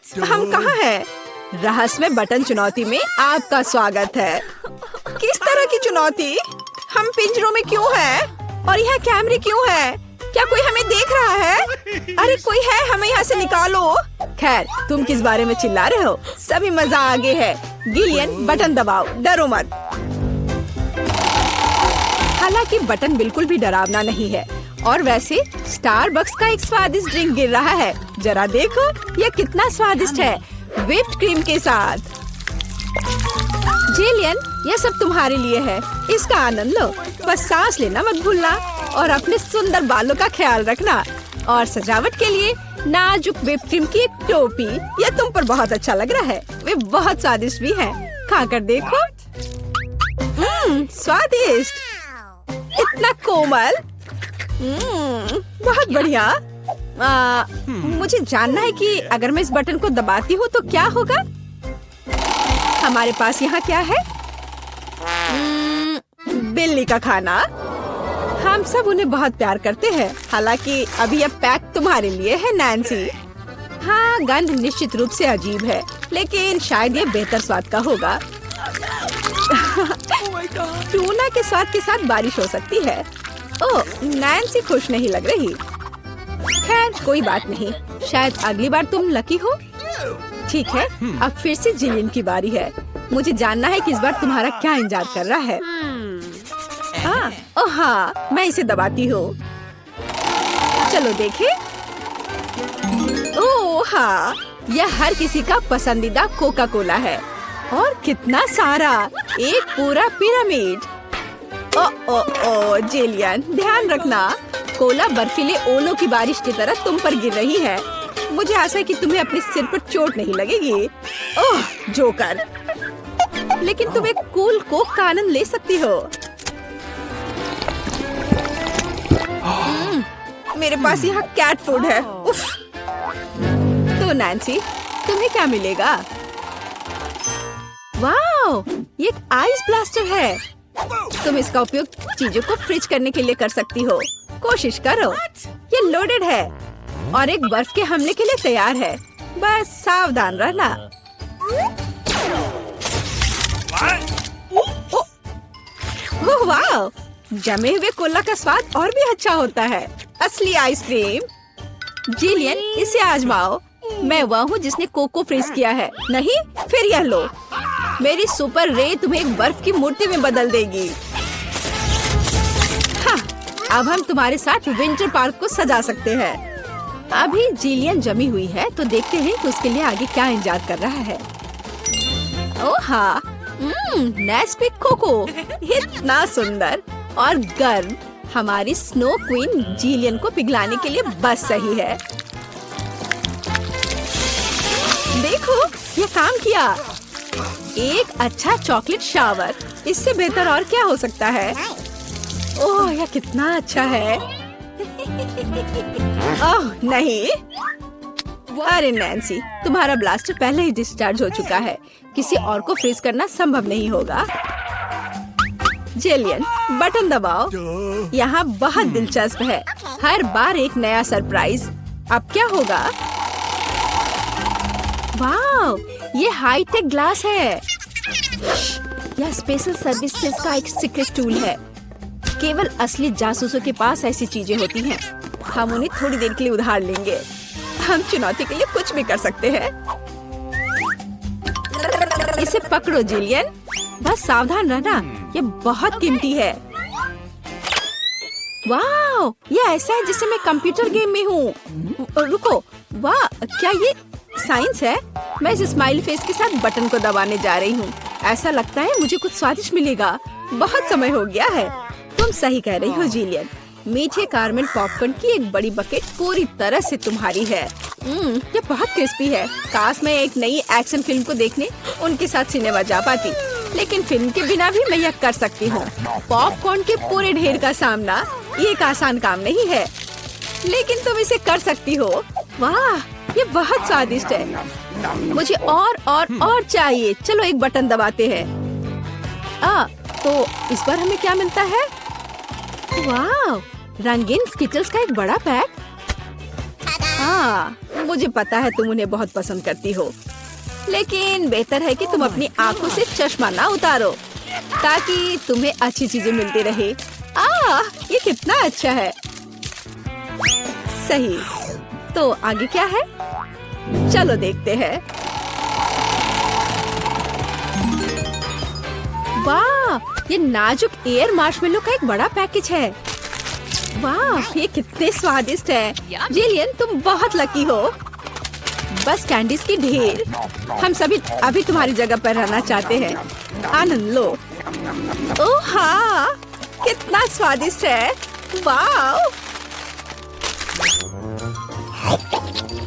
हम कहाँ हैं? रहस्यमय बटन चुनौती में आपका स्वागत है। किस तरह की चुनौती? हम पिंजरों में क्यों हैं? और यहाँ कैमरे क्यों हैं? क्या कोई हमें देख रहा है? अरे कोई है, हमें यहाँ से निकालो। खैर, तुम किस बारे में चिल्ला रहे हो? सभी मजा आगे है। गिलियन, बटन दबाओ, डरो मत। हालांकि बटन बिल्कुल भी डरावना नहीं है। और वैसे स्टारबक्स का एक स्वादिष्ट ड्रिंक गिर रहा है। जरा देखो, यह कितना स्वादिष्ट है, व्हिप्ड क्रीम के साथ। जिलियन, यह सब तुम्हारे लिए है, इसका आनंद लो। बस सांस लेना मत भूलना और अपने सुंदर बालों का ख्याल रखना। और सजावट के लिए नाजुक व्हिप्ड क्रीम की एक टोपी, यह तुम पर बहुत अच्छा लग रहा है। वे बहुत स्वादिष्ट भी हैं, खाकर देखो। स्वादिष्ट, इतना कोमल। बहुत बढ़िया। मुझे जानना है कि अगर मैं इस बटन को दबाती हूँ तो क्या होगा? हमारे पास यहाँ क्या है? बिल्ली का खाना। हम सब उन्हें बहुत प्यार करते हैं। हालांकि अभी यह पैक तुम्हारे लिए है, नैन्सी। हाँ, गंध निश्चित रूप से अजीब है, लेकिन शायद ये बेहतर स्वाद का होगा। टूना के स्वाद के साथ बारिश हो सकती है। ओह, नैन्सी खुश नहीं लग रही। खैर, कोई बात नहीं, शायद अगली बार तुम लकी हो। ठीक है, अब फिर से जिलियन की बारी है। मुझे जानना है कि इस बार तुम्हारा क्या इंतजार कर रहा है। ओह हाँ, मैं इसे दबाती हूँ। चलो देखें। ओह हाँ, यह हर किसी का पसंदीदा कोका कोला है। और कितना सारा, एक पूरा पिरामिड। ओ जिलियन, ध्यान रखना, कोला बर्फीले ओलों की बारिश की तरह तुम पर गिर रही है। मुझे आशा है कि तुम्हें अपने सिर पर चोट नहीं लगेगी। ओह जोकर, लेकिन तुम एक कूल कोक का आनंद ले सकती हो। मेरे पास यहाँ कैट फूड है। उफ। तो नैन्सी, तुम्हें क्या मिलेगा? वाओ, ये एक आइस ब्लास्टर है। तुम इसका उपयोग चीजों को फ्रीज करने के लिए कर सकती हो। कोशिश करो। ये लोडेड है और एक बर्फ के हमले के लिए तैयार है। बस सावधान रहना। ओह वाह, जमे हुए कोला का स्वाद और भी अच्छा होता है। असली आइसक्रीम। जिलियन, इसे आजमाओ। मैं वह हूँ जिसने कोको फ्रीज किया है। नहीं, फिर यह लो। मेरी सुपर रे तुम्हें एक बर्फ की मूर्ति में बदल देगी। हाँ, अब हम तुम्हारे साथ विंटर पार्क को सजा सकते हैं। अभी जिलियन जमी हुई है, तो देखते हैं कि उसके लिए आगे क्या इंतजार कर रहा है। ओह हाँ, नेस्क्विक कोको, इतना सुंदर और गर्म। हमारी स्नो क्वीन जिलियन को पिघलाने के लिए बस सही है। देखो, ये काम किया। एक अच्छा चॉकलेट शावर, इससे बेहतर और क्या हो सकता है? ओह, यह कितना अच्छा है। ओह नहीं, अरे नैन्सी, तुम्हारा ब्लास्टर पहले ही डिस्चार्ज हो चुका है। किसी और को फ्रीज करना संभव नहीं होगा। जिलियन, बटन दबाओ। यहाँ बहुत दिलचस्प है, हर बार एक नया सरप्राइज। अब क्या होगा? वाओ, ये हाईटेक ग्लास है। यह स्पेशल सर्विसेज का एक सीक्रेट टूल है। केवल असली जासूसों के पास ऐसी चीजें होती हैं। हम उन्हें थोड़ी देर के लिए उधार लेंगे। हम चुनौती के लिए कुछ भी कर सकते हैं। इसे पकड़ो जिलियन, बस सावधान रहना, ये बहुत कीमती है। वाह, ये ऐसा है जैसे मैं कंप्यूटर गेम में हूँ। रुको, वाह, क्या ये साइंस है? मैं इस स्माइल फेस के साथ बटन को दबाने जा रही हूँ। ऐसा लगता है मुझे कुछ स्वादिष्ट मिलेगा। बहुत समय हो गया है। तुम सही कह रही हो जिलियन। मीठे कारमेल पॉपकॉर्न की एक बड़ी बकेट पूरी तरह से तुम्हारी है। ये बहुत क्रिस्पी है। काश मैं एक नई एक्शन फिल्म को देखने उनके साथ सिनेमा जा पाती, लेकिन फिल्म के बिना भी मैं यह कर सकती हूँ। पॉपकॉर्न के पूरे ढेर का सामना ये एक आसान काम नहीं है, लेकिन तुम इसे कर सकती हो। वाह, ये बहुत स्वादिष्ट है। मुझे और चाहिए। चलो एक बटन दबाते हैं। तो इस बार हमें क्या मिलता है? वाह, रंगीन स्किटल्स का एक बड़ा पैक। मुझे पता है तुम उन्हें बहुत पसंद करती हो, लेकिन बेहतर है कि तुम अपनी आंखों से चश्मा ना उतारो ताकि तुम्हें अच्छी चीजें मिलती रहे। ये कितना अच्छा है। सही, तो आगे क्या है? चलो देखते हैं। वाह, ये नाजुक एयर मार्शमेलो का एक बड़ा पैकेज है। वाह, ये कितने स्वादिष्ट है। जिलियन, तुम बहुत लकी हो। बस कैंडीज की ढेर। हम सभी अभी तुम्हारी जगह पर रहना चाहते हैं। आनंद लो। ओह हाँ, कितना स्वादिष्ट है। वाह,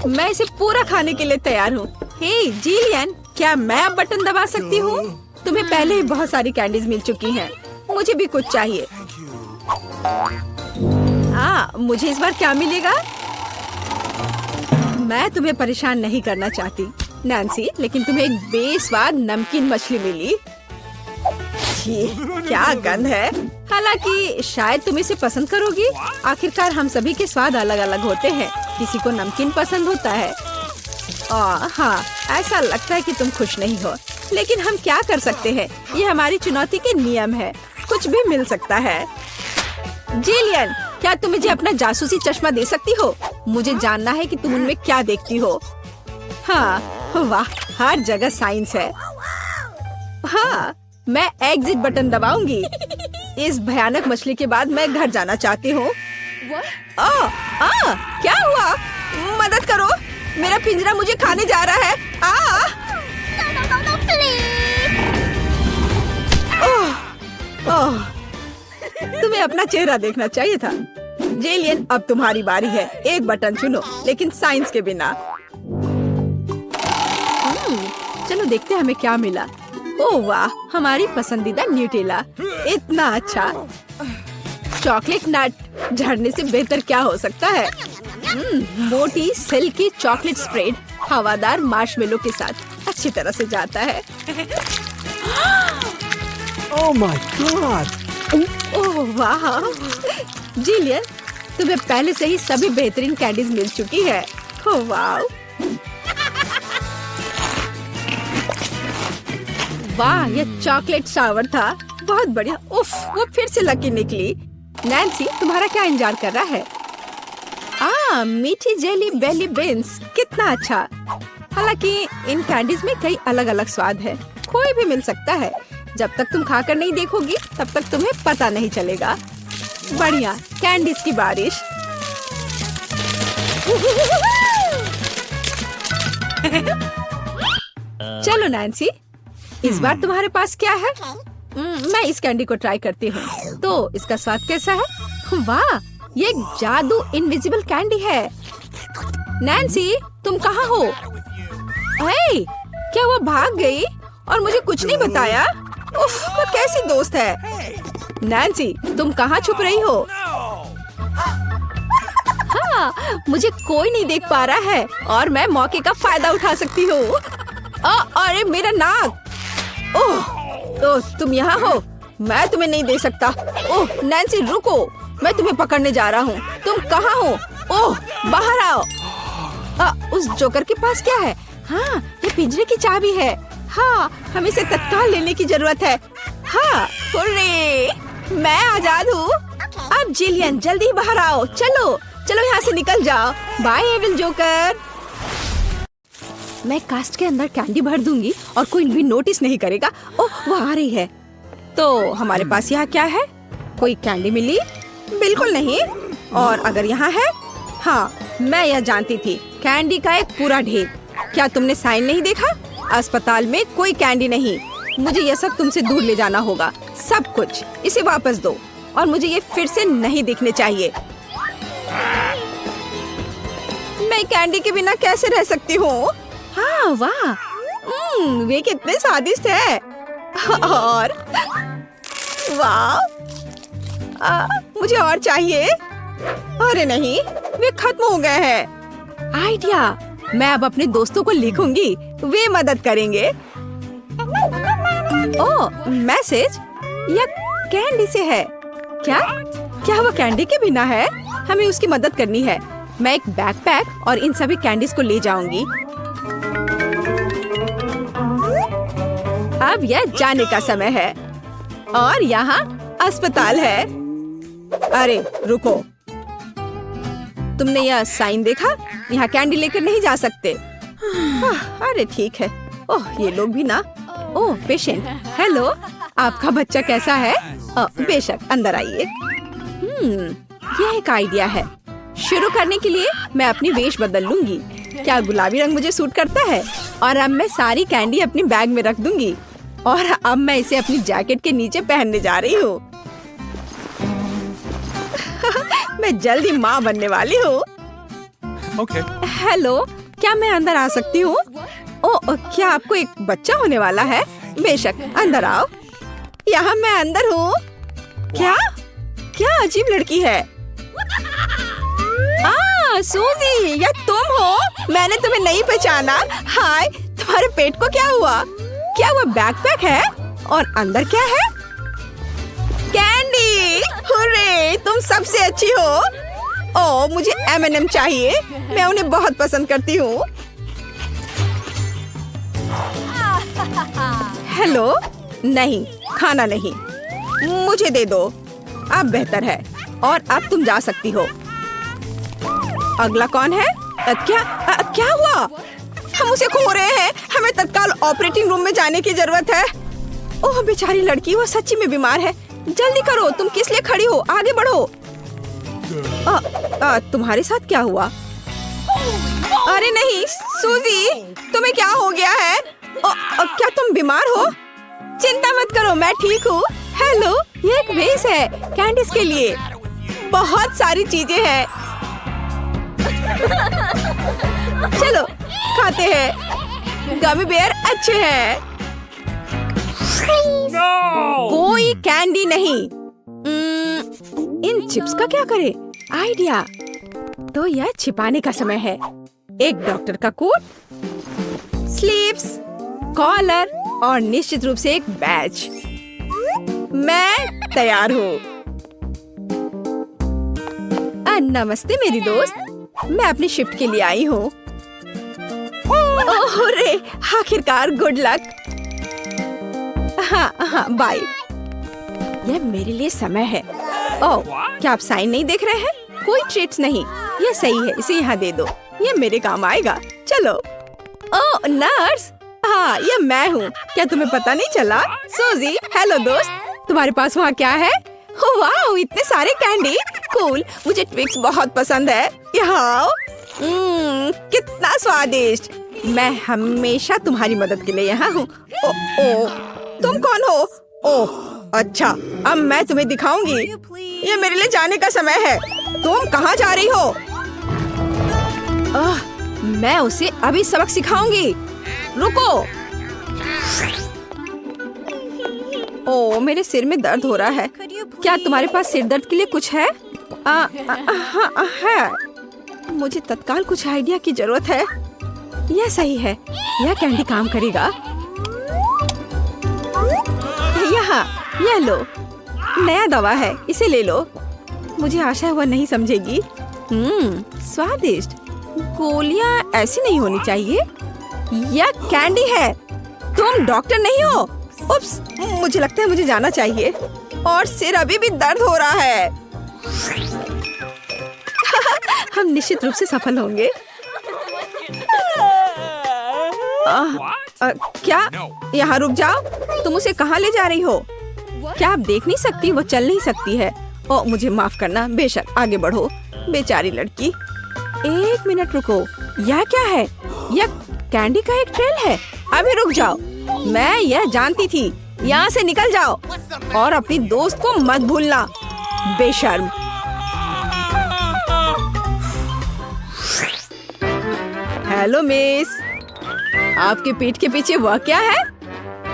मैं इसे पूरा खाने के लिए तैयार हूँ। हे जिलियन, क्या मैं अब बटन दबा सकती हूँ? तुम्हें पहले ही बहुत सारी कैंडीज मिल चुकी हैं। मुझे भी कुछ चाहिए। मुझे इस बार क्या मिलेगा? मैं तुम्हें परेशान नहीं करना चाहती नैन्सी, लेकिन तुम्हें एक बेस्वाद नमकीन मछली मिली। ये क्या गंध है। हालांकि शायद तुम इसे पसंद करोगी। आखिरकार हम सभी के स्वाद अलग अलग होते हैं। किसी को नमकीन पसंद होता है। हाँ, ऐसा लगता है कि तुम खुश नहीं हो, लेकिन हम क्या कर सकते हैं? ये हमारी चुनौती के नियम है। कुछ भी मिल सकता है। जिलियन, क्या तुम मुझे अपना जासूसी चश्मा दे सकती हो? मुझे जानना है कि तुम उनमें क्या देखती हो। हाँ, वाह, हर जगह साइंस है। हाँ, मैं एग्जिट बटन दबाऊंगी। इस भयानक मछली के बाद मैं घर जाना चाहती हूँ। क्या हुआ? मदद करो, मेरा पिंजरा मुझे खाने जा रहा है। तुम्हें अपना चेहरा देखना चाहिए था। जेलियन, अब तुम्हारी बारी है। एक बटन चुनो, लेकिन साइंस के बिना। चलो देखते हैं हमें क्या मिला। ओह वाह, हमारी पसंदीदा न्यूटेला। इतना अच्छा। चॉकलेट नट झड़ने से बेहतर क्या हो सकता है? मोटी सिल्की चॉकलेट स्प्रेड हवादार मार्शमेलो के साथ अच्छी तरह से जाता है। Oh my God! ओह वाह, जिलियन, तुम्हें पहले से ही सभी बेहतरीन कैंडीज मिल चुकी है। ओह वाह, वाह, ये चॉकलेट शावर था। बहुत बढ़िया। उफ, वो फिर से लकी निकली। नैन्सी, तुम्हारा क्या इंतजार कर रहा है? मीठी जेली बेली बीन्स, कितना अच्छा। हालांकि इन कैंडीज में कई अलग अलग स्वाद है। कोई भी मिल सकता है। जब तक तुम खाकर नहीं देखोगी, तब तक तुम्हें पता नहीं चलेगा। बढ़िया, कैंडीज की बारिश। चलो नैन्सी, इस बार तुम्हारे पास क्या है? मैं इस कैंडी को ट्राई करती हूँ। तो इसका स्वाद कैसा है? वाह, ये एक जादू इनविजिबल कैंडी है। नैन्सी, तुम कहाँ हो? हे, क्या वो भाग गई और मुझे कुछ नहीं बताया? उफ, वो कैसी दोस्त है। नैन्सी, तुम कहाँ छुप रही हो? हाँ, मुझे कोई नहीं देख पा रहा है और मैं मौके का फायदा उठा सकती हूँ। अरे मेरा नाक। ओह, तुम यहाँ हो? मैं तुम्हें नहीं दे सकता। ओह नैन्सी, रुको, मैं तुम्हें पकड़ने जा रहा हूँ। तुम कहाँ हो? ओह, बाहर आओ। उस जोकर के पास क्या है? हाँ, ये पिंजरे की चाबी है। हाँ, हमें इसे तत्काल लेने की जरूरत है। हाँ, हुर्रे, मैं आजाद हूँ। अब जिलियन, जल्दी बाहर आओ। चलो चलो, यहाँ से निकल जाओ। Bye evil joker. मैं कास्ट के अंदर कैंडी भर दूंगी और कोई भी नोटिस नहीं करेगा। ओह, वो आ रही है। तो हमारे पास यहाँ क्या है? कोई कैंडी मिली? बिल्कुल नहीं। और अगर यहाँ है? हाँ, मैं यह जानती थी। कैंडी का एक पूरा ढेर। क्या तुमने साइन नहीं देखा? अस्पताल में कोई कैंडी नहीं। मुझे यह सब तुमसे दूर ले जाना होगा। सब कुछ। इसे वापस दो और मुझे ये फिर से नहीं दिखने चाहिए। मैं कैंडी के बिना कैसे रह सकती हूँ? हाँ, वाह, वे कितने स्वादिष्ट है। और वाह, मुझे और चाहिए। अरे नहीं, वे खत्म हो गए हैं। आइडिया, मैं अब अपने दोस्तों को लिखूंगी, वे मदद करेंगे। ओह, मैसेज, यह कैंडी से है। क्या वो कैंडी के बिना है? हमें उसकी मदद करनी है। मैं एक बैकपैक और इन सभी कैंडीज को ले जाऊंगी। अब यह जाने का समय है और यहाँ अस्पताल है। अरे रुको, तुमने यह साइन देखा? यहाँ कैंडी लेकर नहीं जा सकते। अरे ठीक है। ओह, ये लोग भी ना। ओह, पेशेंट। हेलो, आपका बच्चा कैसा है? बेशक, अंदर आइए। यह एक आइडिया है। शुरू करने के लिए मैं अपनी वेश बदल लूंगी। क्या गुलाबी रंग मुझे सूट करता है? और अब मैं सारी कैंडी अपनी बैग में रख दूंगी और अब मैं इसे अपनी जैकेट के नीचे पहनने जा रही हूँ। मैं जल्दी माँ बनने वाली हूँ। Okay. हेलो, क्या मैं अंदर आ सकती हूँ? ओह, क्या आपको एक बच्चा होने वाला है? बेशक, अंदर आओ। यहाँ मैं अंदर हूँ। क्या क्या अजीब लड़की है। सूजी, यह तुम हो? मैंने तुम्हें नहीं पहचाना। हाय, तुम्हारे पेट को क्या हुआ? क्या वो बैकपैक है? और अंदर क्या है? कैंडी! हुर्रे, तुम सबसे अच्छी हो। ओह, मुझे M&M चाहिए। मैं उन्हें बहुत पसंद करती हूँ। हेलो, नहीं, खाना नहीं। मुझे दे दो। अब बेहतर है और अब तुम जा सकती हो। अगला कौन है? क्या हुआ? हम उसे खो रहे हैं। हमें तत्काल ऑपरेटिंग रूम में जाने की जरूरत है। ओह बेचारी लड़की, वो सच्ची में बीमार है। जल्दी करो, तुम किस लिए खड़ी हो? आगे बढ़ो। तुम्हारे साथ क्या हुआ? अरे नहीं, सूजी, तुम्हें क्या हो गया है? क्या तुम बीमार हो? चिंता मत करो, मैं ठीक हूँ। हेलो, ये एक वेस है कैंडीज के लिए। बहुत सारी चीजें हैं। चलो खाते हैं। गमी बेयर अच्छे हैं। कोई कैंडी नहीं। इन चिप्स का क्या करे? आइडिया। तो यह छिपाने का समय है। एक डॉक्टर का कोट, स्लीव्स, कॉलर और निश्चित रूप से एक बैज। मैं तैयार हूँ। नमस्ते मेरी दोस्त, मैं अपनी शिफ्ट के लिए आई हूँ। ओह रे, आखिरकार, गुड लक। हाँ, बाय। यह मेरे लिए समय है। ओह, क्या आप साइन नहीं देख रहे हैं? कोई ट्रीट्स नहीं। यह सही है, इसे यहाँ दे दो। यह मेरे काम आएगा। चलो। ओह नर्स, हाँ, यह मैं हूँ। क्या तुम्हें पता नहीं चला? सूजी, हेलो दोस्त, तुम्हारे पास वहाँ क्या है? वाह, इतने सारे कैंडी। कूल, मुझे ट्विक्स बहुत पसंद है। यहाँ आओ। कितना स्वादिष्ट। मैं हमेशा तुम्हारी मदद के लिए यहाँ हूँ। ओह, तुम कौन हो? ओह, अच्छा, अब मैं तुम्हें दिखाऊंगी। ये मेरे लिए जाने का समय है। तुम कहाँ जा रही हो? मैं उसे अभी सबक सिखाऊंगी। रुको। ओह, मेरे सिर में दर्द हो रहा है। क्या तुम्हारे पास सिर दर्द के लिए कुछ है? हाँ, है। मुझे तत्काल कुछ आइडिया की जरूरत है। यह सही है, यह कैंडी काम करेगा। यहाँ, यह लो, नया दवा है, इसे ले लो। मुझे आशा है वह नहीं समझेगी। स्वादिष्ट। गोलियां ऐसी नहीं होनी चाहिए। यह कैंडी है। तुम डॉक्टर नहीं हो? उप्स, मुझे लगता है मुझे जाना चाहिए। और सिर अभी भी दर्द हो रहा है। हम निश्चित रूप से सफल होंगे। क्या? यहाँ रुक जाओ। तुम उसे कहाँ ले जा रही हो? क्या आप देख नहीं सकती? वो चल नहीं सकती है। ओ, मुझे माफ करना। बेशक, आगे बढ़ो। बेचारी लड़की। एक मिनट रुको। यह क्या है? यह कैंडी का एक ट्रेल है। अभी रुक जाओ। मैं यह जानती थी। यहाँ से निकल जाओ और अपनी दोस्त को मत भूलना, बेशर्म। हेलो मिस, आपके पीठ के पीछे वह क्या है?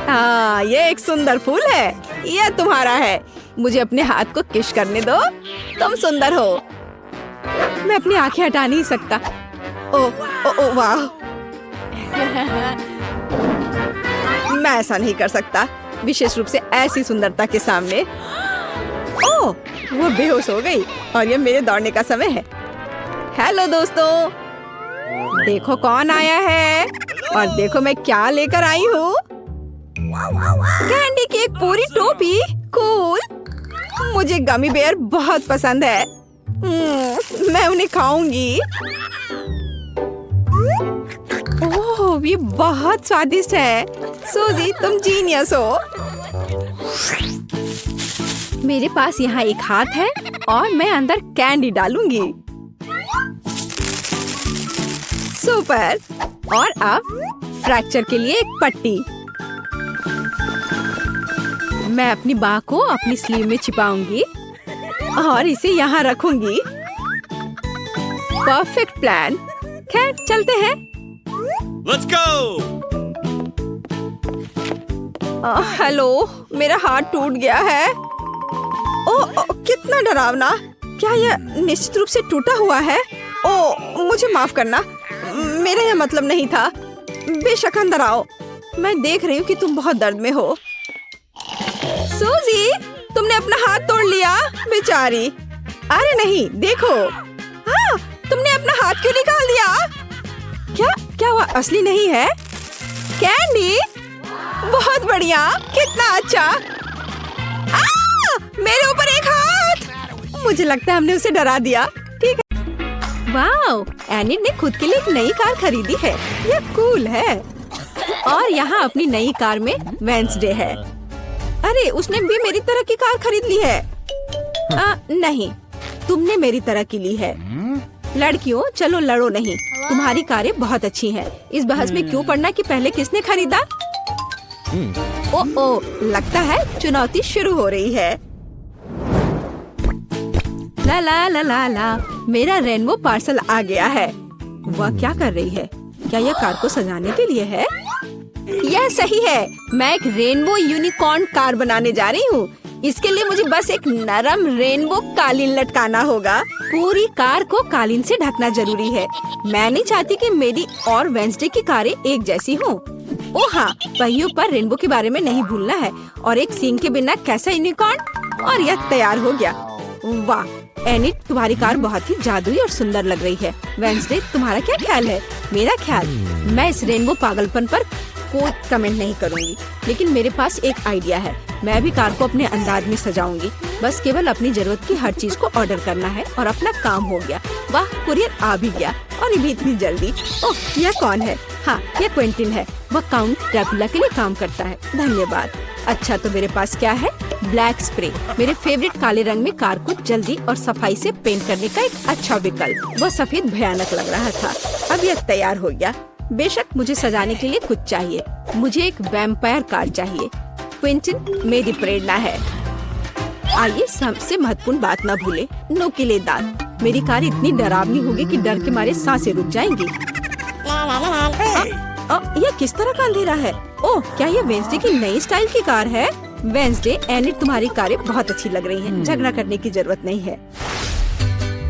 हाँ, ये एक सुंदर फूल है। यह तुम्हारा है। मुझे अपने हाथ को किस करने दो। तुम सुंदर हो। मैं अपनी आंखें हटा नहीं सकता। ओ वाह। मैं ऐसा नहीं कर सकता, विशेष रूप से ऐसी सुंदरता के सामने। ओह, वो बेहोश हो गई और ये मेरे दौड़ने का समय है। हेलो दोस्तों, देखो कौन आया है और देखो मैं क्या लेकर आई हूँ। कैंडी की एक पूरी टोपी, कूल। मुझे गमी बेयर बहुत पसंद है। मैं उन्हें खाऊंगी। ओह, ये बहुत स्वादिष्ट है। सूजी, तुम जीनियस हो। मेरे पास यहाँ एक हाथ है और मैं अंदर कैंडी डालूंगी। सुपर। और अब फ्रैक्चर के लिए एक पट्टी। मैं अपनी बाह को अपनी स्लीव में छिपाऊंगी और इसे यहाँ रखूंगी। Perfect plan. खैर, चलते हैं। Let's go! हेलो, मेरा हाथ टूट गया है। ओह, कितना डरावना। क्या यह निश्चित रूप से टूटा हुआ है? ओह, मुझे माफ करना, मेरा यह मतलब नहीं था। बेशक अंदर आओ। मैं देख रही हूँ कि तुम बहुत दर्द में हो। सूजी, तुमने अपना हाथ तोड़ लिया, बेचारी। अरे नहीं, देखो। हाँ, तुमने अपना हाथ क्यों निकाल लिया? क्या वह असली नहीं है? कैंडी, बहुत बढ़िया, कितना अच्छा। मेरे ऊपर एक हाथ। मुझे लगता है हमने उसे डरा दिया। ठीक है। वाओ, एनिट ने खुद के लिए एक नई कार खरीदी है। यह कूल है। और यहाँ अपनी नई कार में वेंसडे है। अरे, उसने भी मेरी तरह की कार खरीद ली है। नहीं, तुमने मेरी तरह की ली है। लड़कियों, चलो लड़ो नहीं। तुम्हारी कारें बहुत अच्छी हैं। इस बहस में क्यों पड़ना कि पहले किसने खरीदा? ओ, लगता है चुनौती शुरू हो रही है। ला ला ला ला ला, मेरा रेनबो पार्सल आ गया है। वह क्या कर रही है? क्या यह कार को सजाने के लिए है? यह सही है। मैं एक रेनबो यूनिकॉर्न कार बनाने जा रही हूँ। इसके लिए मुझे बस एक नरम रेनबो कालीन लटकाना होगा। पूरी कार को कालीन से ढकना जरूरी है। मैं नहीं चाहती कि मेरी और वेंसडे की कारें एक जैसी हों। ओह हाँ, पहियों पर रेनबो के बारे में नहीं भूलना है। और एक सींग के बिना कैसा यूनिकॉर्न। और यह तैयार हो गया। वाह एनिट, तुम्हारी कार बहुत ही जादुई और सुंदर लग रही है। वेंसडे, तुम्हारा क्या ख्याल है? मेरा ख्याल, मैं इस रेनबो पागलपन पर कोई कमेंट नहीं करूंगी, लेकिन मेरे पास एक आइडिया है। मैं भी कार को अपने अंदाज में सजाऊंगी। बस केवल अपनी जरूरत की हर चीज को ऑर्डर करना है और अपना काम हो गया। वाह, कुरियर आ भी गया और ये भी इतनी जल्दी। ओह, यह कौन है? हाँ, यह क्विंटिन है। वह काउंट ड्रैकुला के लिए काम करता है। धन्यवाद। अच्छा, तो मेरे पास क्या है? ब्लैक स्प्रे, मेरे फेवरेट काले रंग में कार को जल्दी और सफाई से पेंट करने का एक अच्छा विकल्प। वह सफेद भयानक लग रहा था। अब यह तैयार हो गया। बेशक मुझे सजाने के लिए कुछ चाहिए। मुझे एक वैम्पायर कार चाहिए। क्विंटिन मेरी प्रेरणा है। आइए, सबसे महत्वपूर्ण बात ना भूले, नुकीले दांत। मेरी कार इतनी डरावनी होगी कि डर के मारे सांसें रुक जाएंगी। यह किस तरह का अंधेरा है? ओह, क्या यह वेंसडे की नई स्टाइल की कार है? वेंसडे, एनिट, तुम्हारी कारें बहुत अच्छी लग रही हैं। झगड़ा करने की जरूरत नहीं है।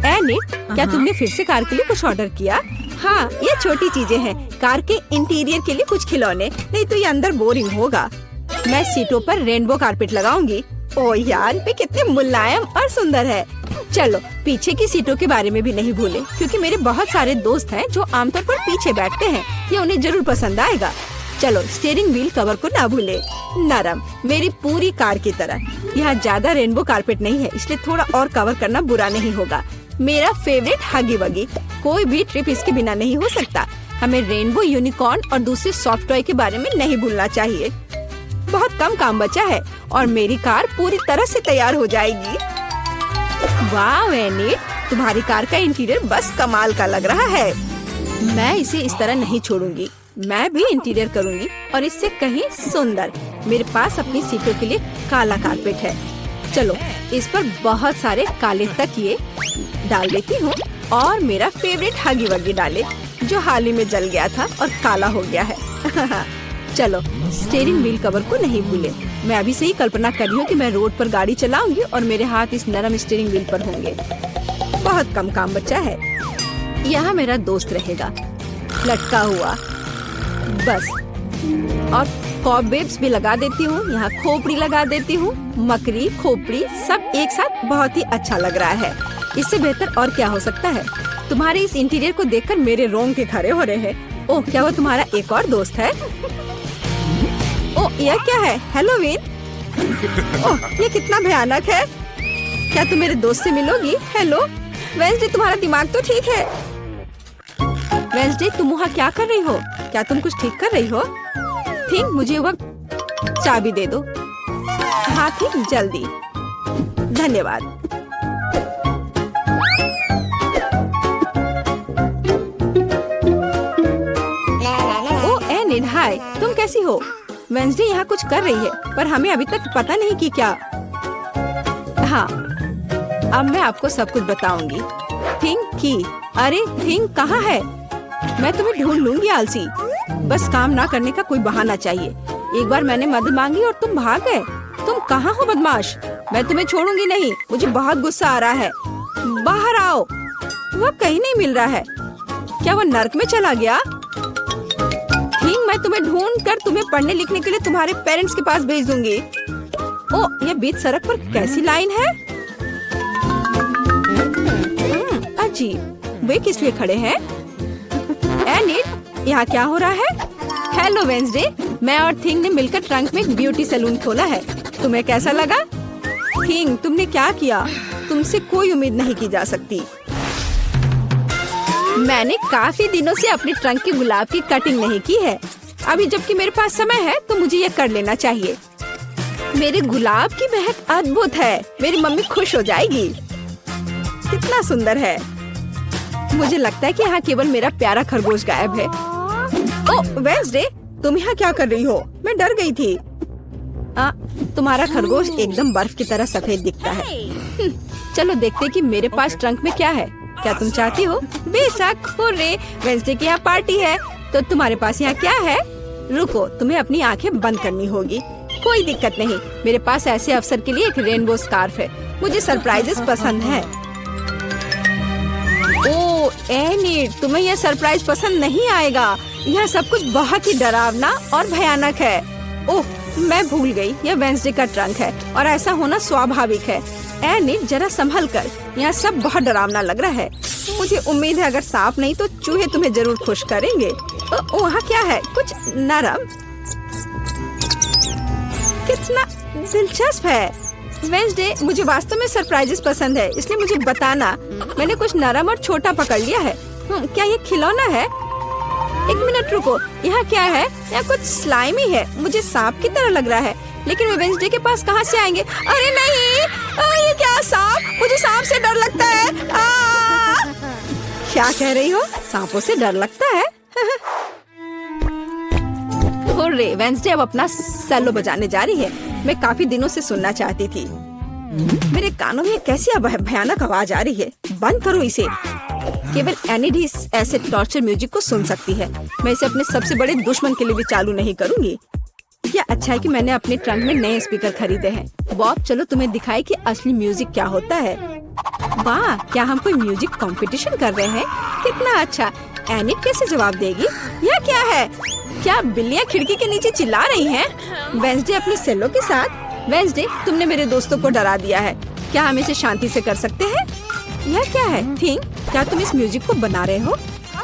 एनिट, क्या तुमने फिर से कार के लिए कुछ ऑर्डर किया? हाँ, ये छोटी चीजें हैं। कार के इंटीरियर के लिए कुछ खिलौने, नहीं तो ये अंदर बोरिंग होगा। मैं सीटों पर रेनबो कारपेट लगाऊंगी। ओह यार, ये कितने मुलायम और सुंदर है। चलो, पीछे की सीटों के बारे में भी नहीं भूले, क्योंकि मेरे बहुत सारे दोस्त हैं जो आमतौर पर पीछे बैठते हैं। ये उन्हें जरूर पसंद आएगा। चलो, स्टीयरिंग व्हील कवर को ना भूले। नरम, मेरी पूरी कार की तरह। यहाँ ज्यादा रेनबो कारपेट नहीं है, इसलिए थोड़ा और कवर करना बुरा नहीं होगा। मेरा फेवरेट हगी वगी। कोई भी ट्रिप इसके बिना नहीं हो सकता। हमें रेनबो यूनिकॉर्न और दूसरे सॉफ्ट टॉय के बारे में नहीं भूलना चाहिए। बहुत कम काम बचा है और मेरी कार पूरी तरह से तैयार हो जाएगी। वाह एनिट, तुम्हारी कार का इंटीरियर बस कमाल का लग रहा है। मैं इसे इस तरह नहीं छोड़ूंगी। मैं भी इंटीरियर करूंगी और इससे कहीं सुंदर। मेरे पास अपनी सीटों के लिए काला कारपेट है। चलो, इस पर बहुत सारे काले तकिए डाल देती हूँ और मेरा फेवरेट हगी वगी डाले, जो हाल ही में जल गया था और काला हो गया है। चलो, स्टीयरिंग व्हील कवर को नहीं भूले। मैं अभी से ही कल्पना कर रही हूँ कि मैं रोड पर गाड़ी चलाऊंगी और मेरे हाथ इस नरम स्टीयरिंग व्हील पर होंगे। बहुत कम काम बचा है। यहाँ मेरा दोस्त रहेगा, लटका हुआ। बस, और कॉबवेब्स भी लगा देती हूँ। यहाँ खोपड़ी लगा देती हूँ। मकड़ी, खोपड़ी सब एक साथ बहुत ही अच्छा लग रहा है। इससे बेहतर और क्या हो सकता है? तुम्हारे इस इंटीरियर को देखकर मेरे रोंगटे खड़े हो रहे हैं। ओह, क्या वो तुम्हारा एक और दोस्त है? ओह, यह क्या है? हैलोवीन? ओह, ये कितना भयानक है। क्या तुम मेरे दोस्त से मिलोगी? हेलो वेंसडे, तुम्हारा दिमाग तो ठीक है। वेंसडे, तुम वहाँ क्या कर रही हो? क्या तुम कुछ ठीक कर रही हो? थिंक, मुझे वह चाबी दे दो। हाँ थिंक, जल्दी। धन्यवाद। हाय, तुम कैसी हो? वेंसडे यहाँ कुछ कर रही है, पर हमें अभी तक पता नहीं कि क्या। हाँ, अब मैं आपको सब कुछ बताऊंगी। थिंक की, अरे थिंक कहाँ है? मैं तुम्हें ढूंढ लूंगी आलसी। बस काम ना करने का कोई बहाना चाहिए। एक बार मैंने मदद मांगी और तुम भाग गए। तुम कहाँ हो बदमाश? मैं तुम्हें छोड़ूंगी नहीं। मुझे बहुत गुस्सा आ रहा है। बाहर आओ। वह कहीं नहीं मिल रहा है। क्या वो नर्क में चला गया? मैं तुम्हें ढूंढ कर तुम्हें पढ़ने लिखने के लिए तुम्हारे पेरेंट्स के पास भेज दूंगी। ओह, यह बीच सड़क पर कैसी लाइन है? अजीब, वे किस लिए खड़े हैं? एनिड, यहाँ क्या हो रहा है? हेलो वेंसडे, मैं और थिंग ने मिलकर ट्रंक में एक ब्यूटी सैलून खोला है। तुम्हें कैसा लगा? थिंग, तुमने क्या किया? तुमसे कोई उम्मीद नहीं की जा सकती। मैंने काफी दिनों से अपने ट्रंक के गुलाब की कटिंग नहीं की है। अभी जबकि मेरे पास समय है तो मुझे ये कर लेना चाहिए। मेरे गुलाब की महक अद्भुत है। मेरी मम्मी खुश हो जाएगी। कितना सुंदर है। मुझे लगता है कि यहाँ केवल मेरा प्यारा खरगोश गायब है। ओह वेंसडे, तुम यहाँ क्या कर रही हो? मैं डर गई थी। तुम्हारा खरगोश एकदम बर्फ की तरह सफेद दिखता है। चलो देखते कि मेरे पास ट्रंक में क्या है। क्या तुम चाहती हो? बेशक। हुर्रे, वेंसडे की यहाँ पार्टी है। तो तुम्हारे पास यहाँ क्या है? रुको, तुम्हें अपनी आंखें बंद करनी होगी। कोई दिक्कत नहीं, मेरे पास ऐसे अवसर के लिए एक रेनबो स्कार्फ है। मुझे सरप्राइजेस पसंद है। ओह एनिड, तुम्हें यह सरप्राइज पसंद नहीं आएगा। यह सब कुछ बहुत ही डरावना और भयानक है। ओह, मैं भूल गई, यह वेंसडे का ट्रंक है और ऐसा होना स्वाभाविक है। एनिड, जरा संभल कर। यहाँ सब बहुत डरावना लग रहा है। मुझे उम्मीद है अगर सांप नहीं तो चूहे तुम्हें जरूर खुश करेंगे। वहाँ क्या है? कुछ नरम। कितना दिलचस्प है। वेंसडे, मुझे वास्तव में सरप्राइजेस पसंद है, इसलिए मुझे बताना। मैंने कुछ नरम और छोटा पकड़ लिया है। क्या ये खिलौना है? एक मिनट रुको, यहाँ क्या है? यहाँ कुछ स्लाइमी है। मुझे सांप की तरह लग रहा है, लेकिन वे वेंसडे के पास कहाँ से आएंगे? अरे नहीं, ये क्या सांप? मुझे सांप से डर लगता है। क्या कह रही हो? सांपों से डर लगता है? हुर्रे, वेंसडे अब अपना सेलो बजाने जा रही है। मैं काफी दिनों से सुनना चाहती थी। मेरे कानों में कैसी भयानक आवाज आ रही है। बंद करो इसे। केवल एनिड ही ऐसे टॉर्चर म्यूजिक को सुन सकती है। मैं इसे अपने सबसे बड़े दुश्मन के लिए भी चालू नहीं करूंगी। क्या अच्छा है कि मैंने अपने ट्रंक में नए स्पीकर खरीदे हैं। बॉब, चलो तुम्हें दिखाए कि असली म्यूजिक क्या होता है। वाह, क्या हम कोई म्यूजिक कंपटीशन कर रहे हैं? कितना अच्छा। एनिड कैसे जवाब देगी? यह क्या है? क्या बिल्लियाँ खिड़की के नीचे चिल्ला रही हैं? वेंसडे अपने सेलो के साथ। वेंसडे, तुमने मेरे दोस्तों को डरा दिया है। क्या हम इसे शांति से कर सकते हैं? यह क्या है? थिंक, क्या तुम इस म्यूजिक को बना रहे हो?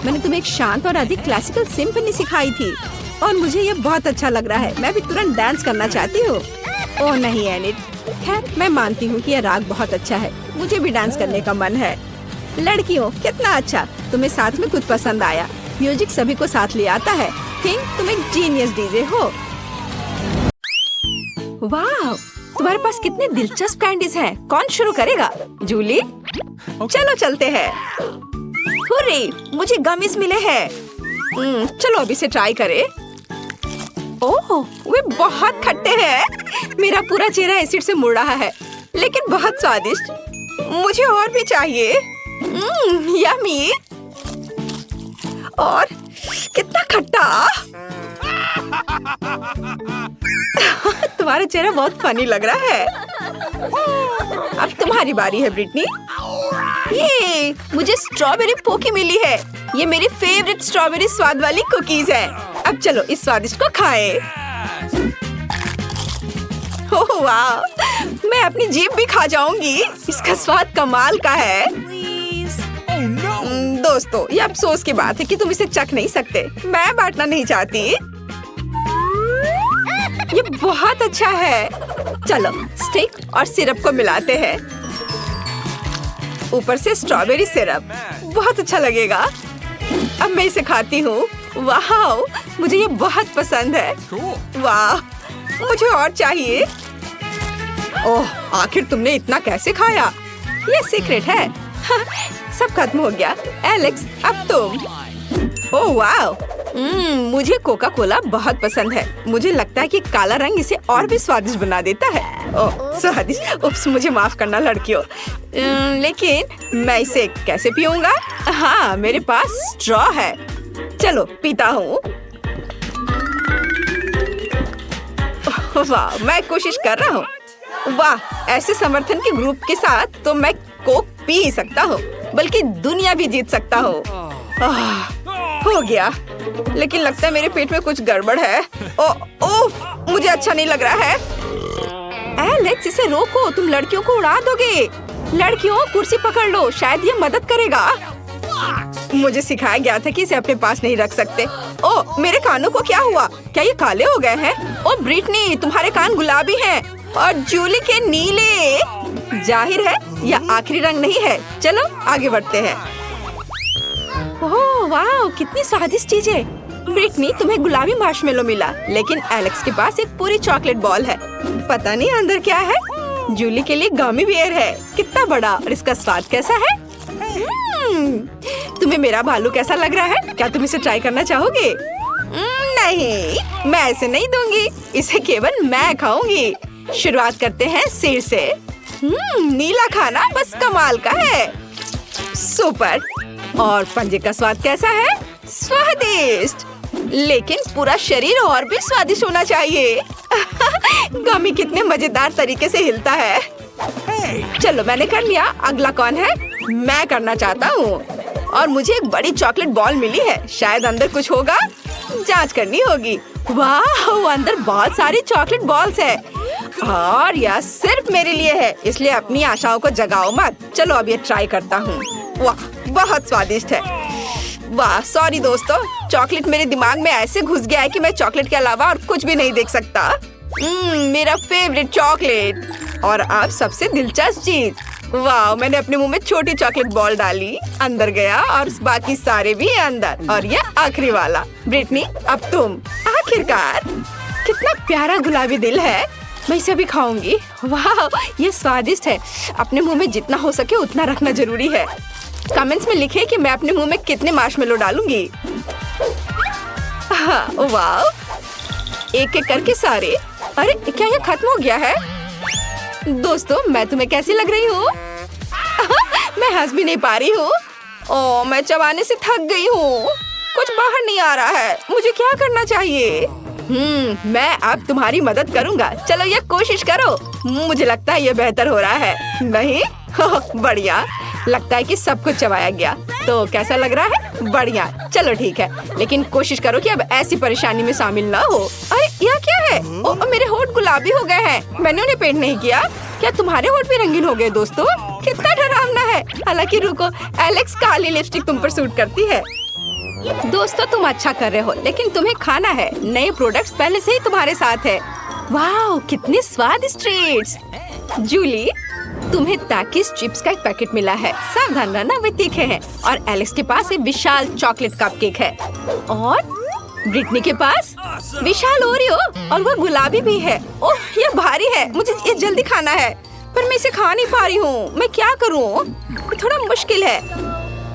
मैंने तुम्हें एक शांत और अधिक क्लासिकल सिम्फनी सिखाई थी और मुझे ये बहुत अच्छा लग रहा है। मैं भी तुरंत डांस करना चाहती हूँ। ओह नहीं एनिड, खैर मैं मानती हूँ कि यह राग बहुत अच्छा है। मुझे भी डांस करने का मन है। लड़कियों, कितना अच्छा, तुम्हें साथ में कुछ पसंद आया। म्यूजिक सभी को साथ ले आता है। थिंक, तुम एक जीनियस डीजे हो। वाह, तुम्हारे पास कितने दिलचस्प कैंडीज हैं। कौन शुरू करेगा? जूली? चलो चलते हैं। हुर्रे, मुझे गमीज मिले हैं। चलो अब इसे ट्राई करें। ओह, वे बहुत खट्टे हैं। मेरा पूरा चेहरा एसिड से मुड़ रहा है, लेकिन बहुत स्वादिष्ट। मुझे और भी चाहिए। यम्मी। और कितना खट्टा। तुम्हारा चेहरा बहुत फनी लग रहा है। अब तुम्हारी बारी है ब्रिटनी। ये मुझे स्ट्रॉबेरी पोकी मिली है। ये मेरी फेवरेट स्ट्रॉबेरी स्वाद वाली कुकीज है। अब चलो इस स्वादिष्ट को खाएं। ओह वाह, मैं अपनी जीभ भी खा जाऊंगी। इसका स्वाद कमाल का है। दोस्तों, ये अफसोस की बात है कि तुम इसे चख नहीं सकते। मैं बांटना नहीं चाहती। ये बहुत अच्छा है। चलो स्टिक और सिरप को मिलाते हैं। ऊपर से स्ट्रॉबेरी सिरप, बहुत अच्छा लगेगा। अब मैं इसे खाती हूँ। वाह, मुझे ये बहुत पसंद है। वाह, मुझे और चाहिए। ओह, आखिर तुमने इतना कैसे खाया? ये सीक्रेट है। सब खत्म हो गया। एलेक्स, अब तुम। ओह वाह, मुझे कोका कोला बहुत पसंद है। मुझे लगता है कि काला रंग इसे और भी स्वादिष्ट बना देता है। ओह स्वादिष्ट, उप्स, मुझे माफ करना लड़कियों। लेकिन मैं इसे कैसे पीऊंगा? हाँ, मेरे पास स्ट्रॉ है। चलो पीता हूँ। वाह, मैं कोशिश कर रहा हूँ। वाह, ऐसे समर्थन के ग्रुप के साथ तो मैं कोक पी ही सकता हूँ, बल्कि दुनिया भी जीत सकता हूँ। हो गया, लेकिन लगता है मेरे पेट में कुछ गड़बड़ है। ओह, मुझे अच्छा नहीं लग रहा है। एलेक्स, इसे रोको, तुम लड़कियों को उड़ा दोगे। लड़कियों, कुर्सी पकड़ लो, शायद ये मदद करेगा। मुझे सिखाया गया था कि इसे अपने पास नहीं रख सकते। ओह, मेरे कानों को क्या हुआ? क्या ये काले हो गए हैं? ओह ब्रिटनी, तुम्हारे कान गुलाबी हैं और जूली के नीले। जाहिर है यह आखिरी रंग नहीं है। चलो आगे बढ़ते हैं। ओह वाह, कितनी स्वादिष्ट चीज है। ब्रिटनी, तुम्हें गुलाबी मार्शमेलो मिला, लेकिन एलेक्स के पास एक पूरी चॉकलेट बॉल है। पता नहीं अंदर क्या है। जूली के लिए गमी बियर है, कितना बड़ा, और इसका स्वाद कैसा है? तुम्हें मेरा भालू कैसा लग रहा है? क्या तुम इसे ट्राई करना चाहोगे? नहीं, मैं ऐसे नहीं दूंगी, इसे केवल मैं खाऊंगी। शुरुआत करते हैं सिर से। नीला खाना बस कमाल का है। सुपर। और पंजे का स्वाद कैसा है? स्वादिष्ट, लेकिन पूरा शरीर और भी स्वादिष्ट होना चाहिए। गमी कितने मजेदार तरीके से हिलता है। चलो मैंने कर लिया, अगला कौन है? मैं करना चाहता हूँ। और मुझे एक बड़ी चॉकलेट बॉल मिली है, शायद अंदर कुछ होगा, जांच करनी होगी। वाह, अंदर बहुत सारी चॉकलेट बॉल्स है और यह सिर्फ मेरे लिए है, इसलिए अपनी आशाओं को जगाओ मत। चलो अब ये ट्राई करता हूँ। वाह, बहुत स्वादिष्ट है। वाह, सॉरी दोस्तों, चॉकलेट मेरे दिमाग में ऐसे घुस गया है कि मैं चॉकलेट के अलावा और कुछ भी नहीं देख सकता। मेरा फेवरेट चॉकलेट। और अब सबसे दिलचस्प चीज, वाह, मैंने अपने मुंह में छोटी चॉकलेट बॉल डाली, अंदर गया और बाकी सारे भी अंदर, और ये आखिरी वाला। ब्रिटनी, अब तुम। आखिरकार, कितना प्यारा गुलाबी दिल है। मैं इसे भी खाऊंगी। वाह, ये स्वादिष्ट है। अपने मुंह में जितना हो सके उतना रखना जरूरी है। कमेंट्स में लिखे कि मैं अपने मुंह में कितने मार्शमेलो डालूंगी। हाँ, वाह, एक एक करके सारे। अरे क्या ये खत्म हो गया है? दोस्तों, मैं तुम्हें कैसी लग रही हूँ? मैं हंस भी नहीं पा रही हूँ। ओह, मैं चबाने से थक गई हूँ, कुछ बाहर नहीं आ रहा है। मुझे क्या करना चाहिए? मैं अब तुम्हारी मदद करूँगा। चलो ये कोशिश करो। मुझे लगता है ये बेहतर हो रहा है। नहीं? बढ़िया, लगता है कि सब कुछ चबाया गया। तो कैसा लग रहा है? बढ़िया, चलो ठीक है, लेकिन कोशिश करो कि अब ऐसी परेशानी में शामिल ना हो। अरे यह क्या है? ओह, मेरे होंठ गुलाबी हो गए हैं। मैंने उन्हें पेंट नहीं किया। क्या तुम्हारे होंठ भी रंगीन हो गए? दोस्तों, कितना डरावना है। हालांकि रुको, एलेक्स, काली लिपस्टिक तुम पर सूट करती है। दोस्तों, तुम अच्छा कर रहे हो, लेकिन तुम्हें खाना है। नए प्रोडक्ट्स पहले से ही तुम्हारे साथ है। वाह, कितने स्वादिष्ट ट्रीट्स। जूली, तुम्हें ताकिस चिप्स का एक पैकेट मिला है। सावधान रहना, वे तीखे हैं। और एलेक्स के पास एक विशाल चॉकलेट कपकेक है। और ब्रिटनी के पास विशाल ओरियो, और वो गुलाबी भी है। ओह, ये भारी है, मुझे ये जल्दी खाना है, पर मैं इसे खा नहीं पा रही हूँ। मैं क्या करूँ? थोड़ा मुश्किल है।